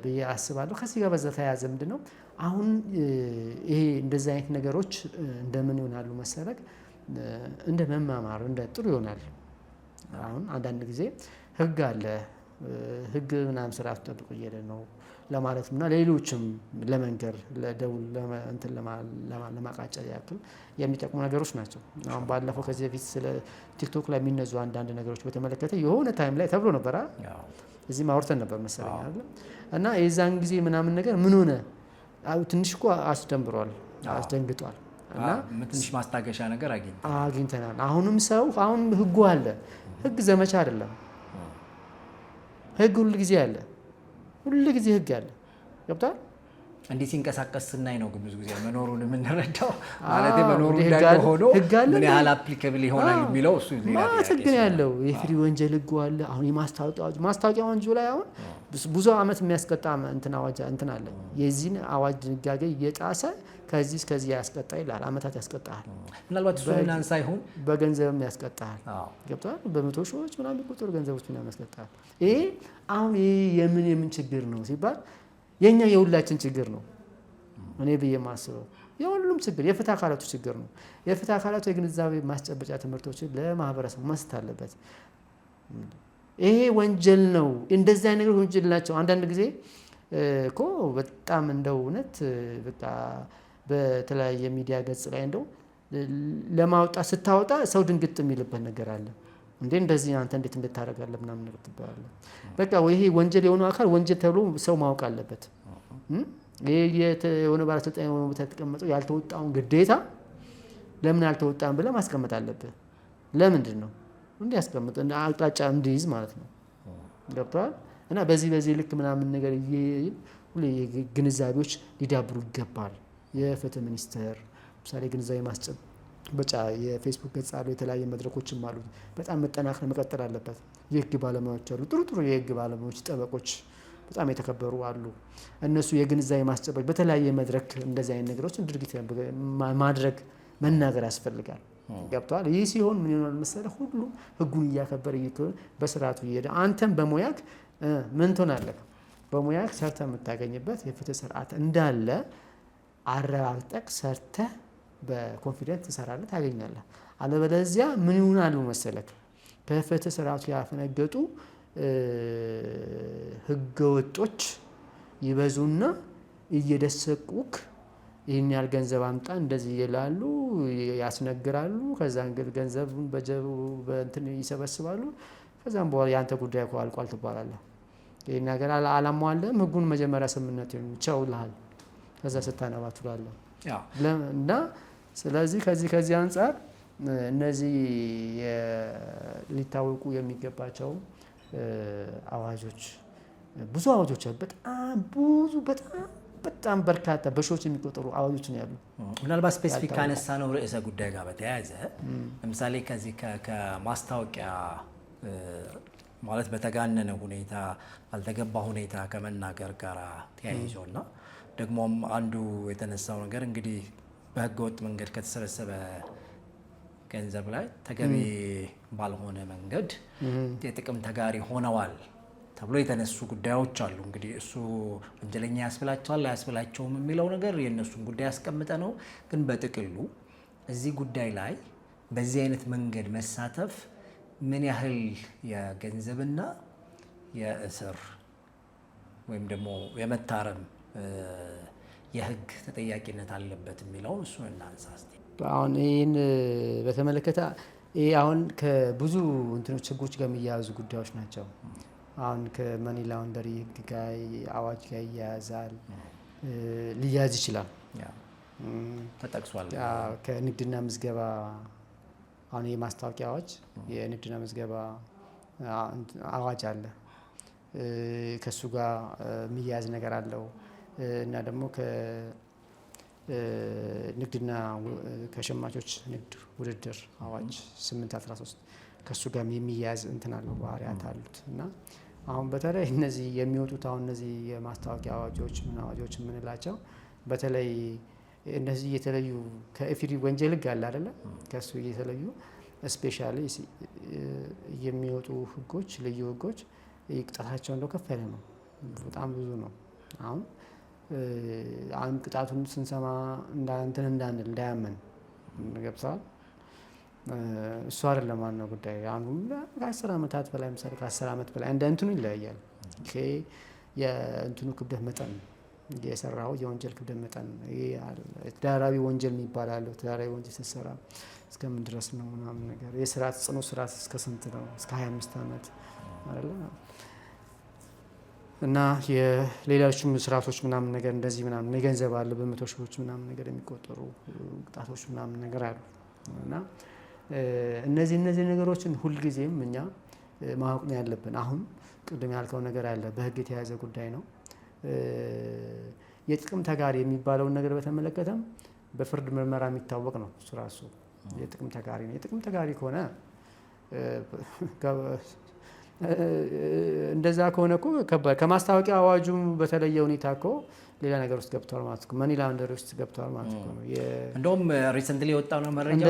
[SPEAKER 2] ብዬ አስባለሁ። ከዚህ ጋር በዛ ተያያዘ ምንድነው አሁን ይሄ እንደዚህ አይነት ነገሮች እንደምን ይሆናሉ መሰለክ እንደ መማማር እንደ ጥሩ ይሆናል። አሁን አንዳንድ ጊዜ ህግ አለ ህግ ምናምን ስርዓት ጠብቆ እየሄደ ነው ለማለት እና ሌሎችም ለመንገር ለደውል እንትን ለማቃጨል ያክል የሚጠቅሙ ነገሮች ናቸው። አሁን ባለፈው ከዚህ በፊት ስለ ቲክቶክ ላይ የሚነዙ አንዳንድ ነገሮች በተመለከተ የሆነ ታይም ላይ ተብሎ ነበር እዚህ ማውርተን ነበር መሰለኝ አይደል እና የዛን ጊዜ ምናምን ነገር ምን ሆነ ትንሽ እኮ አስደንብሯል አስደንግጧል እና
[SPEAKER 1] ትንሽ ማስታገሻ ነገር
[SPEAKER 2] አግኝተናል። አሁንም ሰው አሁን ህጉ አለ ህግ ዘመቻ አይደለም ህግ ሁሉ ጊዜ አለ ሁሉ ጊዜ ህግ አለ ገብቷል።
[SPEAKER 1] እንዴት ሲንቀሳቀስ ስናይ ነው ግን ብዙ ጊዜ መኖሩን የምንረዳው ማለት መኖሩ እንዳለ ሆኖ ምን ያህል አፕሊኬብል ይሆናል የሚለው እሱ ሌላ
[SPEAKER 2] ህግ ነው ያለው። የፍሪ ወንጀል ህግ አለ። አሁን የማስታወቂያ ወንጀል ላይ አሁን ብዙ አመት የሚያስቀጣ እንትን አዋጅ እንትን አለ። የዚህን አዋጅ ድንጋጌ እየጣሰ ከዚህ እስከዚህ ያስቀጣ ይላል። አመታት ያስቀጣል።
[SPEAKER 1] ምናልባት እሱን ሳይሆን
[SPEAKER 2] በገንዘብም ያስቀጣል። ገብቷል። በመቶ ሺዎች ምናምን ቁጥር ገንዘቦች ምናምን ያስቀጣል። ይሄ አሁን የምን ችግር ነው ሲባል የኛ የሁላችን ችግር ነው እኔ ብዬ ማስበው የሁሉም ችግር የፍትህ አካላቱ ችግር ነው። የፍትህ አካላቱ የግንዛቤ ማስጨበጫ ትምህርቶችን ለማህበረሰቡ መስጠት አለበት። ይሄ ወንጀል ነው እንደዚህ አይነት ነገር ወንጀል ናቸው። አንዳንድ ጊዜ እኮ በጣም እንደው እውነት በቃ በተለያየ ሚዲያ ገጽ ላይ እንደው ለማውጣት ስታወጣ ሰው ድንግጥ የሚልበት ነገር አለ። እንደዚህ አንተ እንዴት እንድታረጋለህ ምናምን ነገር ትባላለህ። በቃ ይሄ ወንጀል የሆነ አካል ወንጀል ተብሎ ሰው ማወቅ አለበት። ይሄ የሆነ ባለስልጣን የሆነ ቦታ ተቀምጠው ያልተወጣውን ግዴታ ለምን አልተወጣም ብለህ ማስቀመጥ አለብህ። ለምንድን ነው እንዲያስቀምጥ አቅጣጫ እንዲይዝ ማለት ነው። ገብቶሃል። እና በዚህ ልክ ምናምን ነገር ሁሌ ግንዛቤዎች ሊዳብሩ ይገባል። የፍትህ ሚኒስቴር ምሳሌ ግንዛቤ ማስጨበጫ የፌስቡክ ገጽ አሉ፣ የተለያየ መድረኮችም አሉ። በጣም መጠናከር መቀጠል አለበት። የህግ ባለሙያዎች አሉ፣ ጥሩ የህግ ባለሙያዎች ጠበቆች በጣም የተከበሩ አሉ። እነሱ የግንዛቤ ማስጨበጫ በተለያየ መድረክ እንደዚህ አይነት ነገሮችን ድርጊት ማድረግ መናገር ያስፈልጋል። ገብቷል። ይህ ሲሆን ምን ይሆናል መሰለህ ሁሉም ህጉን እያከበረ በስርዓቱ እየሄደ አንተም በሙያክ ምን ትሆናለህ በሙያክ ሰርተህ የምታገኝበት የፍትህ ስርዓት እንዳለ አረጋግጠህ ሰርተህ በኮንፊደንስ ትሰራለህ ታገኛለህ። አለበለዚያ ምን ይሆናሉ መሰለህ ከፍትህ ስርዓቱ ያፈነገጡ ህገወጦች ይበዙና እየደሰቁክ ይህን ያህል ገንዘብ አምጣ እንደዚህ ይላሉ ያስነግራሉ። ከዛን ገንዘቡን በጀቡ በእንትን ይሰበስባሉ። ከዛም በኋላ ያንተ ጉዳይ እኮ አልቋል ትባላለህ። ይሄን ነገር አላሟላህም ህጉን መጀመሪያ ስምምነት ይቻውልሃል። ከዛ ስታነባ ትላለህ እና ስለዚህ ከዚህ አንፃር እነዚህ ሊታወቁ የሚገባቸው አዋጆች ብዙ አዋጆች በጣም በርካታ በሺዎች የሚቆጠሩ አዋጆች ነው ያሉ። ምናልባት
[SPEAKER 1] ስፔሲፊክ ካነሳ ነው ርዕሰ ጉዳይ ጋር በተያያዘ ለምሳሌ ከዚህ ከማስታወቂያ ማለት በተጋነነ ሁኔታ ባልተገባ ሁኔታ ከመናገር ጋር ተያይዞና ደግሞም አንዱ የተነሳው ነገር እንግዲህ በህገወጥ መንገድ ከተሰበሰበ ገንዘብ ላይ ተገቢ ባልሆነ መንገድ የጥቅም ተጋሪ ሆነዋል ተብሎ የተነሱ ጉዳዮች አሉ። እንግዲህ እሱ ወንጀለኛ ያስብላቸዋል አያስብላቸውም የሚለው ነገር የእነሱን ጉዳይ ያስቀምጠ ነው። ግን በጥቅሉ እዚህ ጉዳይ ላይ በዚህ አይነት መንገድ መሳተፍ ምን ያህል የገንዘብና የእስር ወይም ደግሞ የመታረም የህግ ተጠያቂነት አለበት የሚለውን እሱን እናንሳ እስቲ።
[SPEAKER 2] አሁን ይህን በተመለከተ ይህ አሁን ከብዙ እንትኖች ህጎች ጋር የሚያያዙ ጉዳዮች ናቸው። አሁን ከመኒ ላውንደሪ ህግ ጋር አዋጅ ጋር ይያያዛል፣ ሊያዝ ይችላል።
[SPEAKER 1] ተጠቅሷል።
[SPEAKER 2] ከንግድና ምዝገባ አሁን የማስታወቂያ አዋጅ የንግድና ምዝገባ አዋጅ አለ። ከሱ ጋር የሚያያዝ ነገር አለው እና ደግሞ ከንግድና ከሸማቾች ንግድ ውድድር አዋጅ 813 ከሱ ጋር የሚያያዝ እንትን አለው ባህሪያት አሉት እና አሁን በተለይ እነዚህ የሚወጡት አሁን እነዚህ የማስታወቂያ አዋጆች የምንላቸው በተለይ እነዚህ የተለዩ ከኢፍሪ ወንጀል ህግ አለ አይደለ? ከሱ የተለዩ ስፔሻሊ የሚወጡ ህጎች ልዩ ህጎች ቅጣታቸው እንደው ከፍ ያለ ነው። በጣም ብዙ ነው። አሁን ቅጣቱን ስንሰማ እንትን እንዳንል እንዳያመን ገብተዋል። እሱ አይደለም ዋናው ጉዳይ። አሁን ከ10 ዓመታት በላይ ምሳሌ ከ10 ዓመት በላይ እንደ እንትኑ ይለያያል። የእንትኑ ክብደት መጠን የሰራው የወንጀል ክብደት መጠን ተደራራቢ ወንጀል የሚባል አለው። ተደራራቢ ወንጀል ስትሰራ እስከምን ድረስ ነው ምናምን ነገር የስርዓት ጽኑ ስርዓት እስከ ስንት ነው? እስከ 25 ዓመት አይደለ? እና የሌሎችም ስርዓቶች ምናምን ነገር እንደዚህ ምናምን የገንዘብ አለ በመቶ ሺዎች ምናምን ነገር የሚቆጠሩ ቅጣቶች ምናምን ነገር አሉ። እና እነዚህ ነገሮችን ሁልጊዜም እኛ ማወቅ ነው ያለብን። አሁን ቅድም ያልከው ነገር አለ፣ በህግ የተያዘ ጉዳይ ነው። የጥቅም ተጋሪ የሚባለውን ነገር በተመለከተም በፍርድ ምርመራ የሚታወቅ ነው። እሱ ራሱ የጥቅም ተጋሪ ነው። የጥቅም ተጋሪ ከሆነ እንደዛ ከሆነ እኮ ከማስታወቂያ አዋጁ በተለየ ሁኔታ እኮ ሌላ ነገር ውስጥ ገብተዋል ማለት ነው። መኒ ላውንደሪ ውስጥ ገብተዋል ማለት ነው።
[SPEAKER 1] እንደውም ሪሰንትሊ የወጣው ነው መረጃ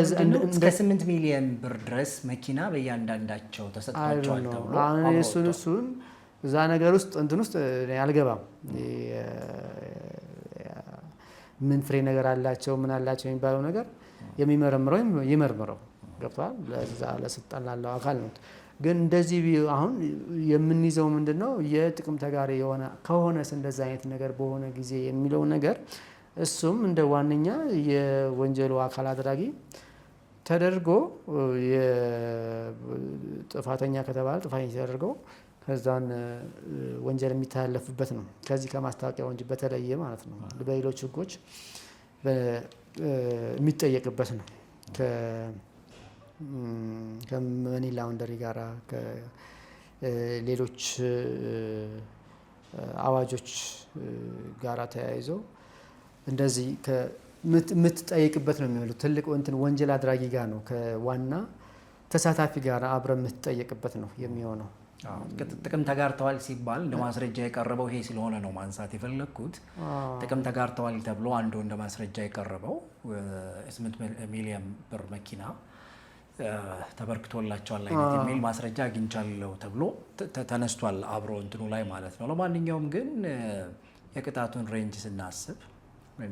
[SPEAKER 1] እስከ 8 ሚሊዮን ብር ድረስ መኪና በእያንዳንዳቸው ተሰጥቷቸዋል ተብሎ
[SPEAKER 2] አሁን እሱን እዛ ነገር ውስጥ እንትን ውስጥ አልገባም። ምን ፍሬ ነገር አላቸው ምን አላቸው የሚባለው ነገር የሚመረምረው ይመርምረው ገብቷል። ለዛ ለስልጣን ላለው አካል ነው። ግን እንደዚህ አሁን የምንይዘው ምንድነው የጥቅም ተጋሪ የሆነ ከሆነስ እንደዛ አይነት ነገር በሆነ ጊዜ የሚለው ነገር እሱም እንደ ዋነኛ የወንጀሉ አካል አድራጊ ተደርጎ ጥፋተኛ ከተባለ ጥፋተኛ ተደርገው ከዛን ወንጀል የሚተላለፍበት ነው። ከዚህ ከማስታወቂያ ወንጀል በተለየ ማለት ነው። በሌሎች ህጎች የሚጠየቅበት ነው። ከመኒ ላውንደሪ ጋራ ከሌሎች አዋጆች ጋራ ተያይዞ እንደዚህ የምትጠይቅበት ነው የሚሆነው። ትልቅ እንትን ወንጀል አድራጊ ጋር ነው ከዋና ተሳታፊ ጋር አብረ የምትጠየቅበት ነው የሚሆነው።
[SPEAKER 1] ጥቅም ተጋርተዋል ሲባል እንደ ማስረጃ የቀረበው ይሄ ስለሆነ ነው ማንሳት የፈለግኩት። ጥቅም ተጋርተዋል ተብሎ አንዱ እንደ ማስረጃ የቀረበው 8 ሚሊዮን ብር መኪና ተበርክቶላቸዋል አይነት የሚል ማስረጃ አግኝቻለሁ ተብሎ ተነስቷል አብሮ እንትኑ ላይ ማለት ነው። ለማንኛውም ግን የቅጣቱን ሬንጅ ስናስብ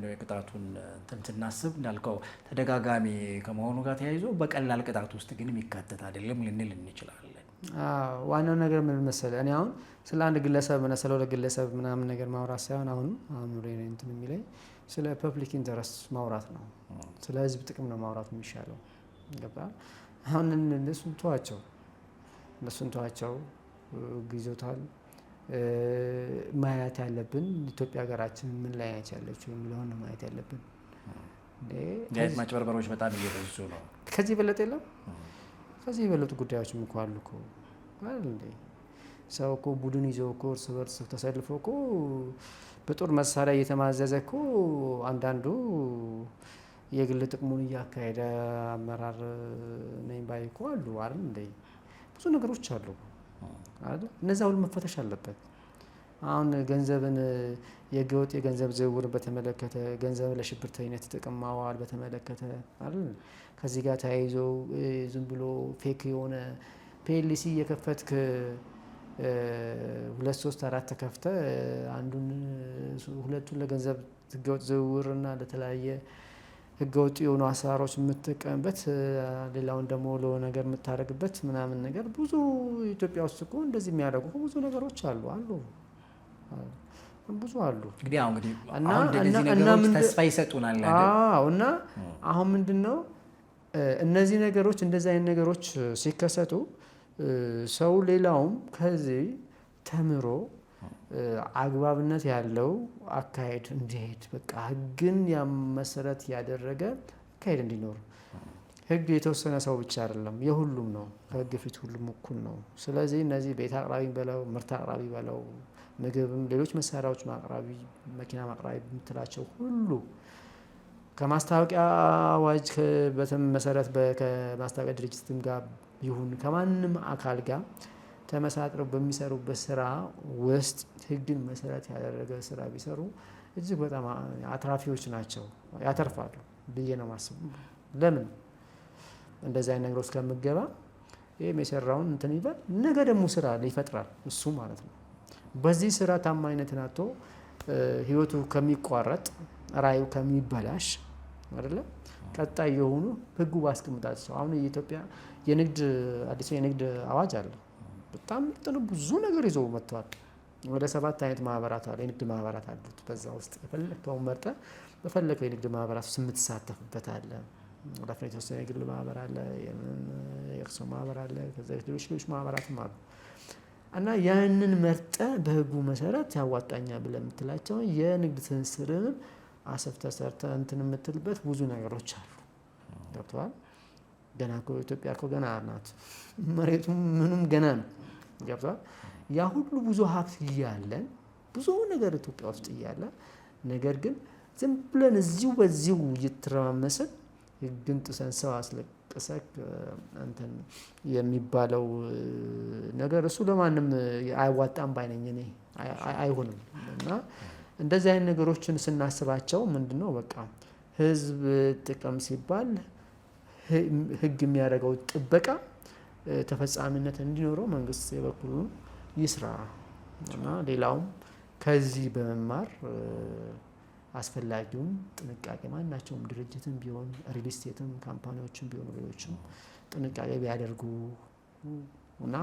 [SPEAKER 1] የቅጣቱን እንትን ስናስብ እንዳልከው ተደጋጋሚ ከመሆኑ ጋር ተያይዞ በቀላል ቅጣት ውስጥ ግን የሚካተት አይደለም ልንል እንችላለን።
[SPEAKER 2] ዋናው ነገር ምን መሰለህ፣ እኔ አሁን ስለ አንድ ግለሰብ ስለ ሁለት ግለሰብ ምናምን ነገር ማውራት ሳይሆን አሁንም እንትን የሚለኝ ስለ ፐብሊክ ኢንተረስት ማውራት ነው። ስለ ህዝብ ጥቅም ነው ማውራት የሚሻለው። ገባ? አሁን እነሱን ተዋቸው ጊዜውታል። ማየት ያለብን ኢትዮጵያ ሀገራችንን ምን ላይ ነች ያለችው የሚለውን ነው ማየት ያለብን።
[SPEAKER 1] ማጭበርበሮች በጣም እየበዙ ነው።
[SPEAKER 2] ከዚህ በለጠ የለም። ከዚህ የበለጡ ጉዳዮችም እኮ አሉ እኮ አይደል እንዴ? ሰው እኮ ቡድን ይዞ እኮ እርስ በርስ ተሰልፎ እኮ በጦር መሳሪያ እየተማዘዘ እኮ አንዳንዱ የግል ጥቅሙን እያካሄደ አመራር ነኝ ባይ እኮ አሉ አይደል እንዴ? ብዙ ነገሮች አሉ አይደል? እነዛ ሁሉ መፈተሽ አለበት። አሁን ገንዘብን የህገወጥ የገንዘብ ዝውውር በተመለከተ ገንዘብ ለሽብርተኝነት ጥቅም ማዋል በተመለከተ አይደል? ከዚህ ጋር ተያይዞ ዝም ብሎ ፌክ የሆነ ፒኤልሲ እየከፈትክ 2 3 4 ተከፍተ ሁለቱን ለገንዘብ ህገወጥ ዝውውርና ለተለያየ ህገወጥ የሆኑ አሰራሮች የምትጠቀምበት ሌላውን ደግሞ ለነገር የምታደርግበት ምናምን ነገር ብዙ ኢትዮጵያ ውስጥ እኮ እንደዚህ የሚያደርጉ ብዙ ነገሮች አሉ ብዙ አሉ።
[SPEAKER 1] እንግዲህ አሁን እንደዚህ ነገሮች ተስፋ ይሰጡናል አይደል?
[SPEAKER 2] እና አሁን ምንድነው እነዚህ ነገሮች እንደዚህ አይነት ነገሮች ሲከሰቱ ሰው ሌላውም ከዚህ ተምሮ አግባብነት ያለው አካሄድ እንዲሄድ በቃ ህግን መሰረት ያደረገ አካሄድ እንዲኖር። ህግ የተወሰነ ሰው ብቻ አይደለም፣ የሁሉም ነው። ከህግ ፊት ሁሉም እኩል ነው። ስለዚህ እነዚህ ቤት አቅራቢ በለው ምርት አቅራቢ በለው ምግብም ሌሎች መሳሪያዎች ማቅራቢ መኪና ማቅራቢ የምትላቸው ሁሉ ከማስታወቂያ አዋጅ በመሰረት ከማስታወቂያ ድርጅትም ጋር ይሁን ከማንም አካል ጋር ተመሳጥረው በሚሰሩበት ስራ ውስጥ ህግን መሰረት ያደረገ ስራ ቢሰሩ እጅግ በጣም አትራፊዎች ናቸው፣ ያተርፋሉ ብዬ ነው ማስበው። ለምን እንደዚህ አይነት ነገሮች ከምገባ ይሄም የሰራውን እንትን ይባል ነገ ደግሞ ስራ ይፈጥራል እሱ ማለት ነው። በዚህ ስራ ታማኝነትን አጥቶ ህይወቱ ከሚቋረጥ ራዩ ከሚበላሽ አይደለ ቀጣይ የሆኑ ህጉ ባስቀምጣቸው አሁን የኢትዮጵያ የንግድ አዲስ የንግድ አዋጅ አለ በጣም ብዙ ነገር ይዘው መጥተዋል ወደ 7 አይነት ማህበራት አለ የንግድ ማህበራት አሉት በዛ ውስጥ የፈለከው መርጠ በፈለከው የንግድ ማህበራት የምትሳተፍበት አለ ወዳፍኔ የተወሰነ የግል ማህበር አለ የእርሶ ማህበር አለ ከዛ ሌሎች ማህበራትም አሉ እና ያንን መርጠ በህጉ መሰረት ያዋጣኛል ብለህ የምትላቸው የንግድ ትስስርን አሰፍተህ ሰርተህ እንትን የምትልበት ብዙ ነገሮች አሉ ገብቶሃል ገና እኮ ኢትዮጵያ እኮ ገና ናት መሬቱ ምንም ገና ነው ገብቶሃል ያ ሁሉ ብዙ ሀብት እያለን ብዙ ነገር ኢትዮጵያ ውስጥ እያለ ነገር ግን ዝም ብለን በዚሁ እየተረማመሰን ህግን ጥሰን ሰው አስለቅሰክ እንትን የሚባለው ነገር እሱ ለማንም አይዋጣም ባይነኝ እኔ አይሆንም እና እንደዚህ አይነት ነገሮችን ስናስባቸው ምንድነው በቃ ህዝብ ጥቅም ሲባል ህግ የሚያደርገው ጥበቃ ተፈጻሚነት እንዲኖረው መንግስት የበኩሉን ይስራ እና ሌላውም ከዚህ በመማር አስፈላጊውን ጥንቃቄ ማናቸውም ድርጅትም ቢሆን ሪል ስቴትም ካምፓኒዎችም ቢሆኑ ሌሎችም ጥንቃቄ ቢያደርጉ እና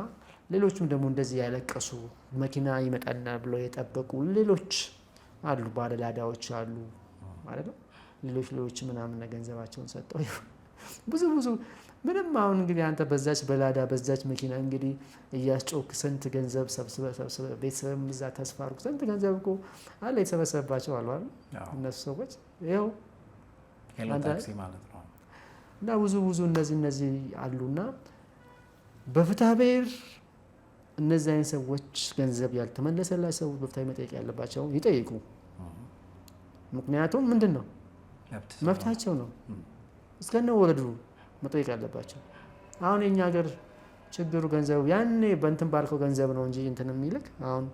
[SPEAKER 2] ሌሎችም ደግሞ እንደዚህ ያለቀሱ መኪና ይመጣልና ብሎ የጠበቁ ሌሎች አሉ ባለላዳዎች አሉ ማለት ነው ሌሎች ምናምን ገንዘባቸውን ሰጠው ብዙ ምንም አሁን እንግዲህ አንተ በዛች በላዳ በዛች መኪና እንግዲህ እያስጮክ ስንት ገንዘብ ሰብስበ ቤተሰብም እዛ ተስፋ አድርጎ ስንት ገንዘብ እኮ አለ የተሰበሰበባቸው አሉ አይደል እነሱ ሰዎች ይኸው
[SPEAKER 1] ሄሎ ታክሲ ማለት ነው
[SPEAKER 2] እና ብዙ እነዚህ አሉና በፍትሐ ብሔር እነዚህ አይነት ሰዎች ገንዘብ ያልተመለሰላቸው በፍትሐ መጠየቅ ያለባቸው ይጠይቁ ምክንያቱም ምንድነው መብታቸው ነው እስከነ ወለዱ መጠየቅ ያለባቸው አሁን የኛ ሀገር ችግሩ ገንዘብ ያኔ በእንትን ባልከው ገንዘብ ነው እንጂ እንትን የሚልክ አሁን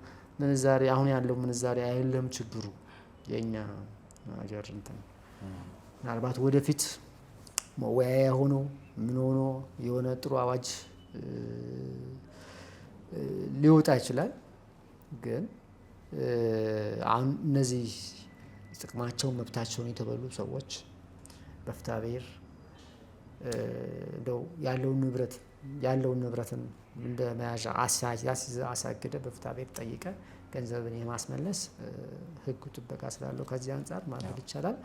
[SPEAKER 2] ምንዛሬ አሁን ያለው ምንዛሬ አይደለም ችግሩ የኛ ሀገር እንትን ምናልባት ወደፊት መወያያ ሆኖ ምን ሆኖ የሆነ ጥሩ አዋጅ ሊወጣ ይችላል ግን አሁን እነዚህ ጥቅማቸውን መብታቸውን የተበሉ ሰዎች በፍትሐ ብሔር እንደው ያለውን ንብረትን እንደ መያዣ አሳግደ በፍትሐ ብሔር ጠይቀ ገንዘብን የማስመለስ ህጉ ጥበቃ ስላለው ከዚህ አንፃር ማድረግ ይቻላል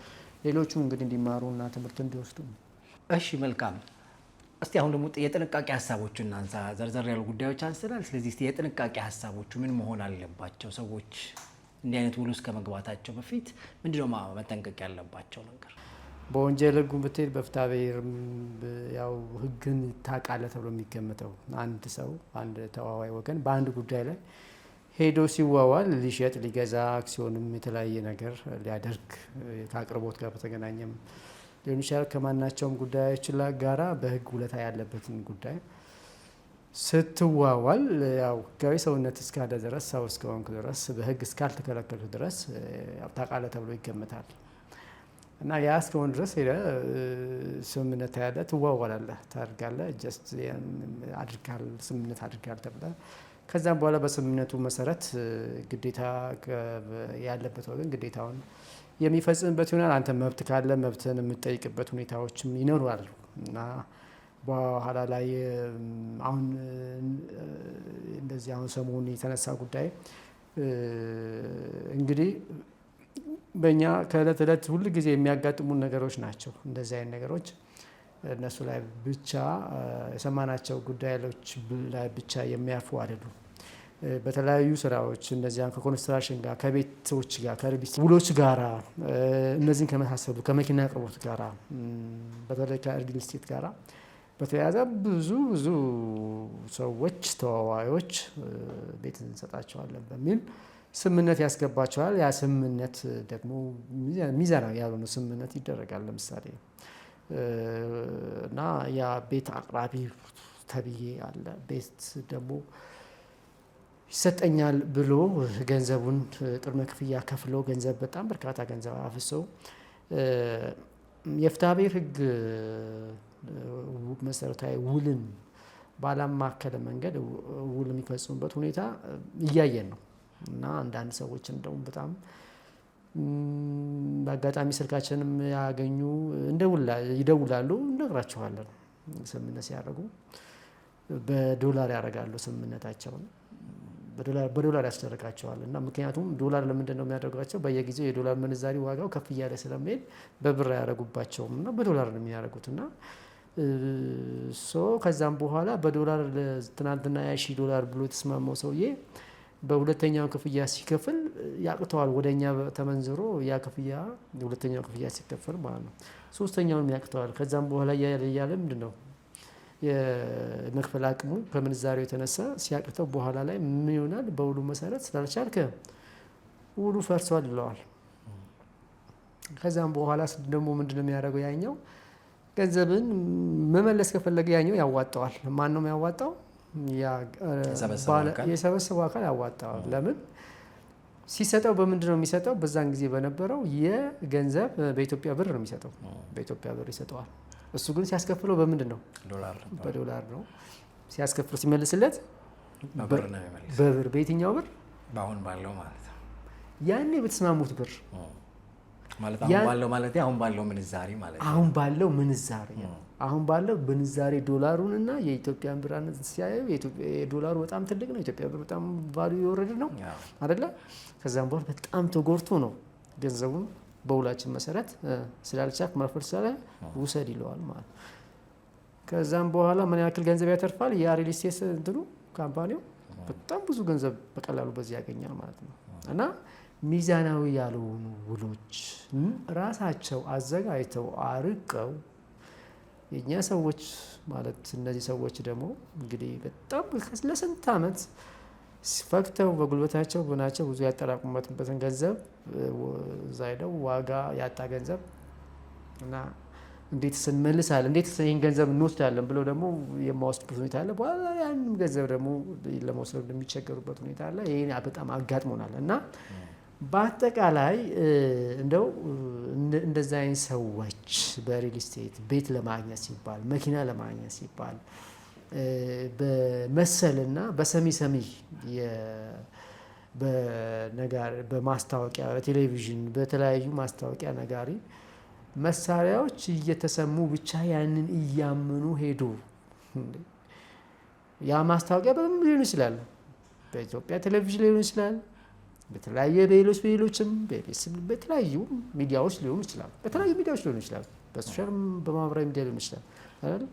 [SPEAKER 2] ሌሎቹ እንግዲህ እንዲማሩና ትምህርት እንዲወስዱ
[SPEAKER 1] እሺ መልካም እስቲ አሁን ደግሞ የጥንቃቄ ሀሳቦችን እናንሳ ዘርዘር ያሉ ጉዳዮች አንስተናል ስለዚህ እስቲ የጥንቃቄ ሀሳቦቹ ምን መሆን አለባቸው ሰዎች እንዲህ አይነት ውል ውስጥ ከመግባታቸው በፊት ምንድነው መጠንቀቅ ያለባቸው ነገር
[SPEAKER 2] በወንጀል ህጉ ብትሄድ በፍትሐ ብሔር ያው ህግን ታውቃለህ ተብሎ የሚገመተው አንድ ሰው አንድ ተዋዋይ ወገን በአንድ ጉዳይ ላይ ሄዶ ሲዋዋል ሊሸጥ ሊገዛ አክሲዮንም የተለያየ ነገር ሊያደርግ ከአቅርቦት ጋር በተገናኘም ሊሆን ይችላል ከማናቸውም ጉዳዮች ጋራ በህግ ውለታ ያለበትን ጉዳይ ስትዋዋል ያው ህጋዊ ሰውነት እስካለ ድረስ ሰው እስከሆንክ ድረስ በህግ እስካልተከለከሉ ድረስ ያው ታውቃለህ ተብሎ ይገመታል እና ያ እስከሆነ ድረስ ሄደ ስምምነት ያለ ትዋዋላለህ ታደርጋለህ ጀስት አድርጋል ስምምነት አድርጋል ተብለህ ከዛም በኋላ በስምምነቱ መሰረት ግዴታ ያለበት ወገን ግዴታውን የሚፈጽምበት ይሆናል አንተ መብት ካለ መብትን የምትጠይቅበት ሁኔታዎችም ይኖራሉ እና በኋላ ላይ አሁን እንደዚህ አሁን ሰሞኑን የተነሳ ጉዳይ እንግዲህ በእኛ ከእለት እለት ሁሉ ጊዜ የሚያጋጥሙን ነገሮች ናቸው እንደዚህ አይነት ነገሮች እነሱ ላይ ብቻ የሰማናቸው ጉዳዮች ላይ ብቻ የሚያርፉ አይደሉም በተለያዩ ስራዎች እነዚያን ከኮንስትራክሽን ጋር ከቤቶች ጋር ከሪል ውሎች ጋራ እነዚህን ከመሳሰሉ ከመኪና አቅርቦት ጋራ በተለይ ከሪል ስቴት ጋራ በተያያዘ ብዙ ሰዎች ተዋዋዮች ቤት እንሰጣቸዋለን በሚል ስምምነት ያስገባቸዋል ያ ስምምነት ደግሞ ሚዛናዊ ያልሆነ ስምምነት ይደረጋል ለምሳሌ እና ያ ቤት አቅራቢ ተብዬ አለ ቤት ደግሞ ይሰጠኛል ብሎ ገንዘቡን ቅድመ ክፍያ ከፍሎ ገንዘብ በጣም በርካታ ገንዘብ አፍሰው የፍትሐ ብሔር ህግ መሰረታዊ ውልን ባላማከለ መንገድ ውል የሚፈጽሙበት ሁኔታ እያየን ነው እና አንዳንድ ሰዎች እንደውም በጣም በአጋጣሚ ስልካችንም ያገኙ ይደውላሉ፣ እነግራቸዋለን። ስምምነት ሲያደርጉ በዶላር ያደርጋሉ ስምምነታቸውን በዶላር ያስደርጋቸዋል። እና ምክንያቱም ዶላር ለምንድን ነው የሚያደርጓቸው? በየጊዜው የዶላር ምንዛሪ ዋጋው ከፍ እያለ ስለሚሄድ በብር አያደርጉባቸውም እና በዶላር ነው የሚያደርጉት። እና ከዛም በኋላ በዶላር ትናንትና $1000 ብሎ የተስማማው ሰውዬ በሁለተኛው ክፍያ ሲከፍል ያቅተዋል። ወደኛ ተመንዝሮ ያ ክፍያ ሁለተኛው ክፍያ ሲከፈል ማለት ነው ሶስተኛውም ያቅተዋል። ከዛም በኋላ እያለ ምንድነው የመክፈል አቅሙ ከምንዛሬው የተነሳ ሲያቅተው በኋላ ላይ ምን ይሆናል? በውሉ መሰረት ስላልቻልከ ውሉ ፈርሷል ይለዋል። ከዛም በኋላ ደግሞ ምንድነው የሚያደርገው? ያኛው ገንዘብን መመለስ ከፈለገ ያኛው ያዋጣዋል። ማን ነው የሚያዋጣው? የሰበሰበው አካል ያዋጣዋል። ለምን ሲሰጠው በምንድነው የሚሰጠው? በዛን ጊዜ በነበረው የገንዘብ በኢትዮጵያ ብር ነው የሚሰጠው። በኢትዮጵያ ብር ይሰጠዋል። እሱ ግን ሲያስከፍለው በምንድን ነው? በዶላር ነው ሲያስከፍለው። ሲመልስለት በብር። በየትኛው ብር?
[SPEAKER 1] በአሁን ባለው ማለት ነው።
[SPEAKER 2] ያኔ በተስማሙት ብር
[SPEAKER 1] ማለት አሁን ባለው ማለት አሁን ባለው ምንዛሬ ማለት ነው።
[SPEAKER 2] አሁን ባለው ምንዛሬ ዶላሩን እና የኢትዮጵያን ብር ሲያዩ የዶላሩ በጣም ትልቅ ነው፣ የኢትዮጵያ ብር በጣም ቫልዩ የወረደ ነው አይደለ? ከዛም በኋላ በጣም ተጎርቶ ነው ገንዘቡን በውላችን መሰረት ስላልቻልክ መክፈል ስላለ ውሰድ ይለዋል ማለት ነው። ከዛም በኋላ ምን ያክል ገንዘብ ያተርፋል? ያ ሪል ስቴት እንትኑ ካምፓኒው በጣም ብዙ ገንዘብ በቀላሉ በዚህ ያገኛል ማለት ነው። እና ሚዛናዊ ያልሆኑ ውሎች ራሳቸው አዘጋጅተው አርቀው የኛ ሰዎች ማለት እነዚህ ሰዎች ደግሞ እንግዲህ በጣም ለስንት ዓመት ፈክተው በጉልበታቸው በናቸው ብዙ ያጠራቁመትበትን ገንዘብ እዛ ሄደው ዋጋ ያጣ ገንዘብ እና እንዴት ስንመልሳለን እንዴት ይህን ገንዘብ እንወስዳለን ብለው ደግሞ የማወስዱበት ሁኔታ አለ። በኋላ ያንም ገንዘብ ደግሞ ለመውሰድ የሚቸገሩበት ሁኔታ አለ። ይሄ በጣም አጋጥሞናል። እና በአጠቃላይ እንደው እንደዛ አይነት ሰዎች በሪል ስቴት ቤት ለማግኘት ሲባል መኪና ለማግኘት ሲባል በመሰልና በሰሚ በማስታወቂያ በቴሌቪዥን በተለያዩ ማስታወቂያ ነጋሪ መሳሪያዎች እየተሰሙ ብቻ ያንን እያመኑ ሄዱ። ያ ማስታወቂያ በምን ሊሆን ይችላል? በኢትዮጵያ ቴሌቪዥን ሊሆን ይችላል፣ በተለያየ በሌሎችም በተለያዩ ሚዲያዎች ሊሆን ይችላል፣ በሶሻል በማህበራዊ ሚዲያ ሊሆን ይችላል አይደል?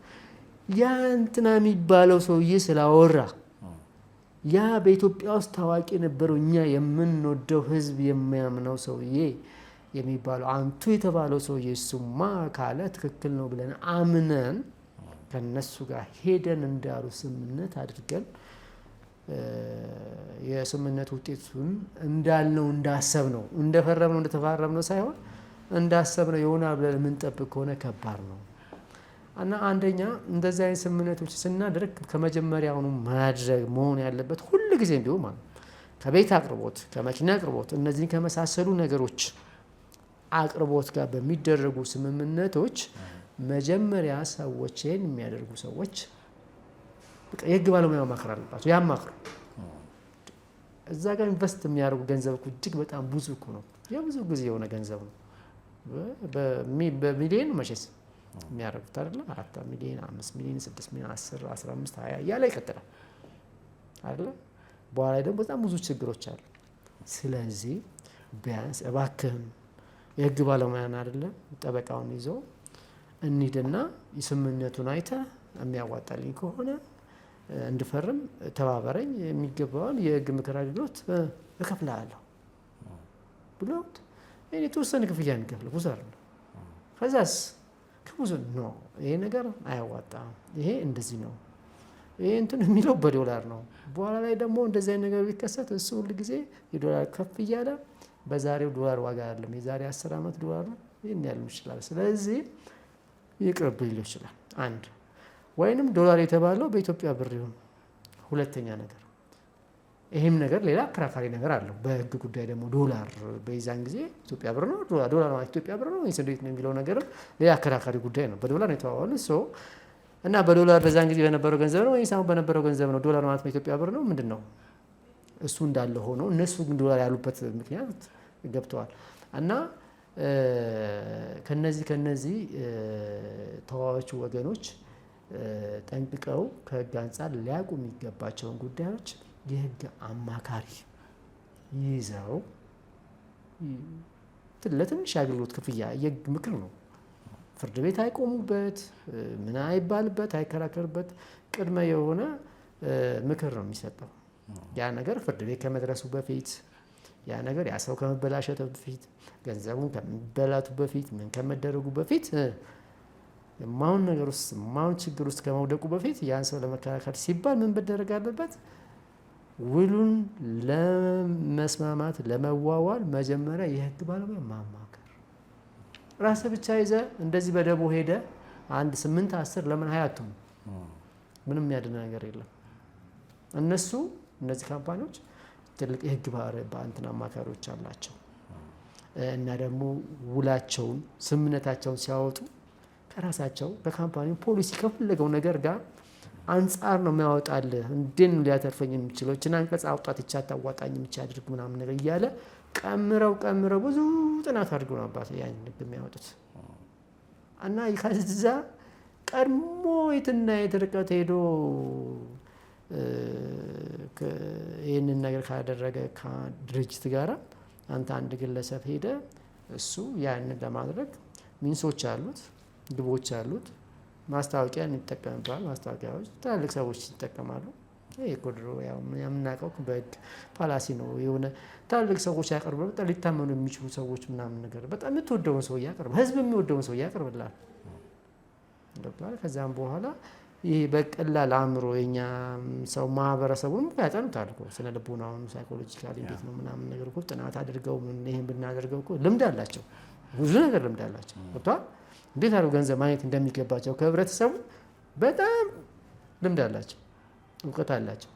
[SPEAKER 2] ያ እንትና የሚባለው ሰውዬ ስላወራ ያ በኢትዮጵያ ውስጥ ታዋቂ የነበረው እኛ የምንወደው ህዝብ የሚያምነው ሰውዬ የሚባለው አንቱ የተባለው ሰውዬ እሱማ ካለ ትክክል ነው ብለን አምነን ከነሱ ጋር ሄደን እንዳሉ ስምምነት አድርገን የስምምነት ውጤቱን እንዳልነው እንዳሰብነው እንደፈረምነው እንደተፋረምነው ሳይሆን እንዳሰብነው ይሆናል ብለን የምንጠብቅ ከሆነ ከባድ ነው። እና አንደኛ እንደዚህ አይነት ስምምነቶች ስናደርግ ከመጀመሪያውኑ ማድረግ መሆን ያለበት ሁሉ ጊዜም ቢሆን ማለት ከቤት አቅርቦት፣ ከመኪና አቅርቦት፣ እነዚህን ከመሳሰሉ ነገሮች አቅርቦት ጋር በሚደረጉ ስምምነቶች መጀመሪያ ሰዎችን የሚያደርጉ ሰዎች የህግ ባለሙያ ማክር አለባቸው። ያማክሩ። እዛ ጋር ኢንቨስት የሚያደርጉ ገንዘብ እጅግ በጣም ብዙ ነው። የብዙ ጊዜ የሆነ ገንዘብ ነው። በሚሊዮን መቼስ የሚያደርጉት አይደለ? 4 ሚሊዮን፣ 5 ሚሊዮን፣ 6 ሚሊዮን፣ 10፣ 15፣ 20 እያለ ይቀጥላል አይደለ? በኋላ ደግሞ በጣም ብዙ ችግሮች አሉ። ስለዚህ ቢያንስ እባክህም የህግ ባለሙያን አይደለ ጠበቃውን ይዞ እንሂድና የስምምነቱን አይተህ የሚያዋጣልኝ ከሆነ እንድፈርም ተባበረኝ፣ የሚገባውን የህግ ምክር አገልግሎት እከፍልሃለሁ ብሎት እኔ የተወሰነ ክፍያ የሚከፍል ብዙ አይደለም። ከዛስ ከብዙ ነው ይሄ ነገር አያዋጣም፣ ይሄ እንደዚህ ነው፣ ይሄ እንትን የሚለው በዶላር ነው። በኋላ ላይ ደግሞ እንደዚህ አይነት ነገር ቢከሰት እሱ ሁሉ ጊዜ የዶላር ከፍ እያለ በዛሬው ዶላር ዋጋ አይደለም የዛሬ 10 ዓመት ዶላር ነው ይሄን ያህል ይችላል። ስለዚህ ይቅርብ ሊል ይችላል። አንድ ወይንም ዶላር የተባለው በኢትዮጵያ ብር ይሁን። ሁለተኛ ነገር ይሄም ነገር ሌላ አከራካሪ ነገር አለው። በህግ ጉዳይ ደግሞ ዶላር በዛን ጊዜ ኢትዮጵያ ብር ነው ዶላር ማለት ኢትዮጵያ ብር ነው ወይስ እንዴት ነው የሚለው ነገር ሌላ አከራካሪ ጉዳይ ነው። በዶላር ነው የተዋዋሉት ሰው እና በዶላር በዛን ጊዜ በነበረው ገንዘብ ነው ወይስ አሁን በነበረው ገንዘብ ነው? ዶላር ማለት በኢትዮጵያ ብር ነው ምንድነው? እሱ እንዳለ ሆኖ እነሱ ግን ዶላር ያሉበት ምክንያት ገብተዋል እና ከነዚህ ተዋዋዮች ወገኖች ጠንቅቀው ከህግ አንጻር ሊያውቁ የሚገባቸውን ጉዳዮች የህግ አማካሪ ይዘው ለትንሽ አገልግሎት ክፍያ የህግ ምክር ነው። ፍርድ ቤት አይቆሙበት፣ ምን አይባልበት፣ አይከራከርበት፣ ቅድመ የሆነ ምክር ነው የሚሰጠው። ያ ነገር ፍርድ ቤት ከመድረሱ በፊት ያ ነገር ያ ሰው ከመበላሸቱ በፊት ገንዘቡን ከመበላቱ በፊት ምን ከመደረጉ በፊት የማውን ነገር ውስጥ የማውን ችግር ውስጥ ከመውደቁ በፊት ያን ሰው ለመከላከል ሲባል ምን መደረግ አለበት? ውሉን ለመስማማት ለመዋዋል መጀመሪያ የህግ ባለሙያ ማማከር። ራስህ ብቻ ይዘህ እንደዚህ በደቦ ሄደ 1 8 10 ለምን 20 አትሆንም? ምንም የሚያድን ነገር የለም። እነዚህ ካምፓኒዎች ትልቅ የህግ በእንትን አማካሪዎች አላቸው እና ደግሞ ውላቸውን ስምምነታቸውን ሲያወጡ ከራሳቸው ከካምፓኒው ፖሊሲ ከፈለገው ነገር ጋር አንጻር ነው የሚያወጣልህ። እንዴት ነው ሊያተርፈኝ የሚችለው? እችን አንቀጽ አውጣት ይቻ ታዋጣኝ የሚቻድርግ ምናምን ነገር እያለ ቀምረው ብዙ ጥናት አድርገው ነው አባት ያን ህግ የሚያወጡት እና ከዛ ቀድሞ የትና የት ርቀት ሄዶ ይህንን ነገር ካደረገ ከድርጅት ጋር አንተ አንድ ግለሰብ ሄደ እሱ ያንን ለማድረግ ሚንሶች አሉት፣ ግቦች አሉት። ማስታወቂያን ይጠቀምባል። ማስታወቂያዎች ትላልቅ ሰዎች ይጠቀማሉ። ይሄ ድሮ ያው የምናውቀው በህግ ፓላሲ ነው። የሆነ ትላልቅ ሰዎች ያቀርባሉ። በጣም ሊታመኑ የሚችሉ ሰዎች ምናምን ነገር በጣም የምትወደውን ሰው ያቀርባል። ህዝብ የሚወደውን ሰው ያቀርብላል። ከዛም በኋላ ይሄ በቀላል አእምሮ የኛ ሰው ማህበረሰቡን ያጠኑታል እኮ ስነ ልቦናውን ሳይኮሎጂካሊ እንዴት ነው ምናምን ነገር እኮ ጥናት አድርገው ይሄን ብናደርገው እኮ ልምድ አላቸው። ብዙ ነገር ልምድ አላቸው። ገብቷል? እንዴት አድርገው ገንዘብ ማግኘት እንደሚገባቸው ከህብረተሰቡ በጣም ልምድ አላቸው፣ እውቀት አላቸው።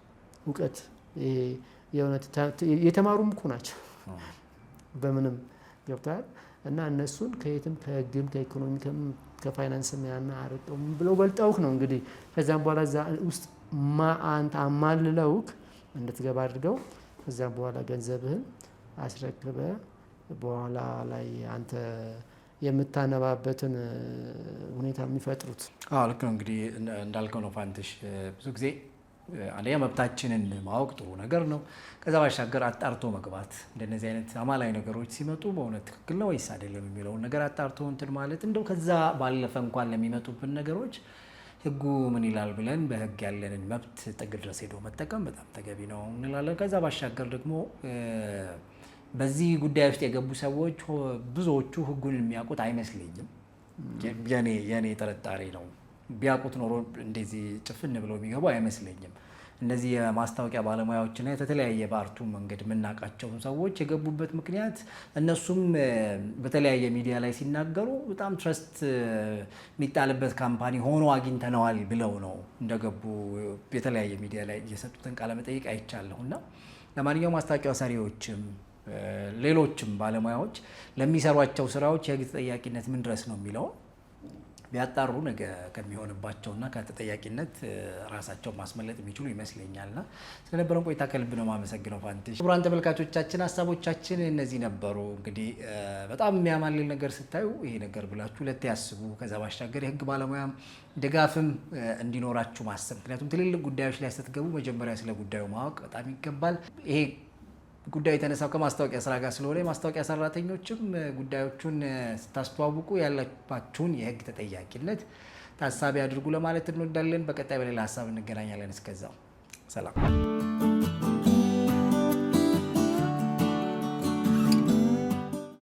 [SPEAKER 2] እውቀት የእውነት የተማሩም እኮ ናቸው በምንም ገብቷል? እና እነሱን ከየትም ከህግም ከኢኮኖሚ ከፋይናንስም አርቀው ብለው በልጠውክ ነው እንግዲህ ከዛም በኋላ እዛ ውስጥ አንተ አማልለውክ እንድትገባ አድርገው ከዛም በኋላ ገንዘብህን አስረክበ በኋላ ላይ አንተ የምታነባበትን ሁኔታ የሚፈጥሩት።
[SPEAKER 1] ልክ ነው። እንግዲህ እንዳልከው ነው ፋንትሽ፣ ብዙ ጊዜ አንደኛ መብታችንን ማወቅ ጥሩ ነገር ነው። ከዛ ባሻገር አጣርቶ መግባት እንደነዚህ አይነት አማላይ ነገሮች ሲመጡ በእውነት ትክክል ነው ወይስ አይደለም የሚለውን ነገር አጣርቶ እንትን ማለት እንደው ከዛ ባለፈ እንኳን ለሚመጡብን ነገሮች ህጉ ምን ይላል ብለን በህግ ያለንን መብት ጥግ ድረስ ሄዶ መጠቀም በጣም ተገቢ ነው እንላለን። ከዛ ባሻገር ደግሞ በዚህ ጉዳይ ውስጥ የገቡ ሰዎች ብዙዎቹ ህጉን የሚያውቁት አይመስለኝም። የኔ ጥርጣሬ ነው። ቢያውቁት ኖሮ እንደዚህ ጭፍን ብለው የሚገቡ አይመስለኝም። እነዚህ የማስታወቂያ ባለሙያዎችና የተለያየ በአርቱ መንገድ የምናውቃቸውን ሰዎች የገቡበት ምክንያት እነሱም በተለያየ ሚዲያ ላይ ሲናገሩ በጣም ትረስት የሚጣልበት ካምፓኒ ሆኖ አግኝተነዋል ብለው ነው እንደገቡ የተለያየ ሚዲያ ላይ እየሰጡትን ቃለ መጠይቅ አይቻለሁ። እና ለማንኛውም ማስታወቂያ ሰሪዎችም ሌሎችም ባለሙያዎች ለሚሰሯቸው ስራዎች የህግ ተጠያቂነት ምን ድረስ ነው የሚለው ቢያጣሩ ነገ ከሚሆንባቸውና ከተጠያቂነት ራሳቸው ማስመለጥ የሚችሉ ይመስለኛልና ስለነበረን ቆይታ ከልብ ነው የማመሰግነው ፋንትሽ። ክቡራን ተመልካቾቻችን ሀሳቦቻችን እነዚህ ነበሩ። እንግዲህ በጣም የሚያማልል ነገር ስታዩ ይሄ ነገር ብላችሁ ሁለቴ ያስቡ። ከዛ ባሻገር የህግ ባለሙያም ድጋፍም እንዲኖራችሁ ማሰብ፣ ምክንያቱም ትልልቅ ጉዳዮች ላይ ስትገቡ መጀመሪያ ስለ ጉዳዩ ማወቅ በጣም ይገባል። ይሄ ጉዳዩ የተነሳው ከማስታወቂያ ስራ ጋር ስለሆነ የማስታወቂያ ሰራተኞችም ጉዳዮቹን ስታስተዋውቁ ያለባችሁን የህግ ተጠያቂነት ታሳቢ አድርጉ ለማለት እንወዳለን። በቀጣይ በሌላ ሀሳብ እንገናኛለን። እስከዛው ሰላም።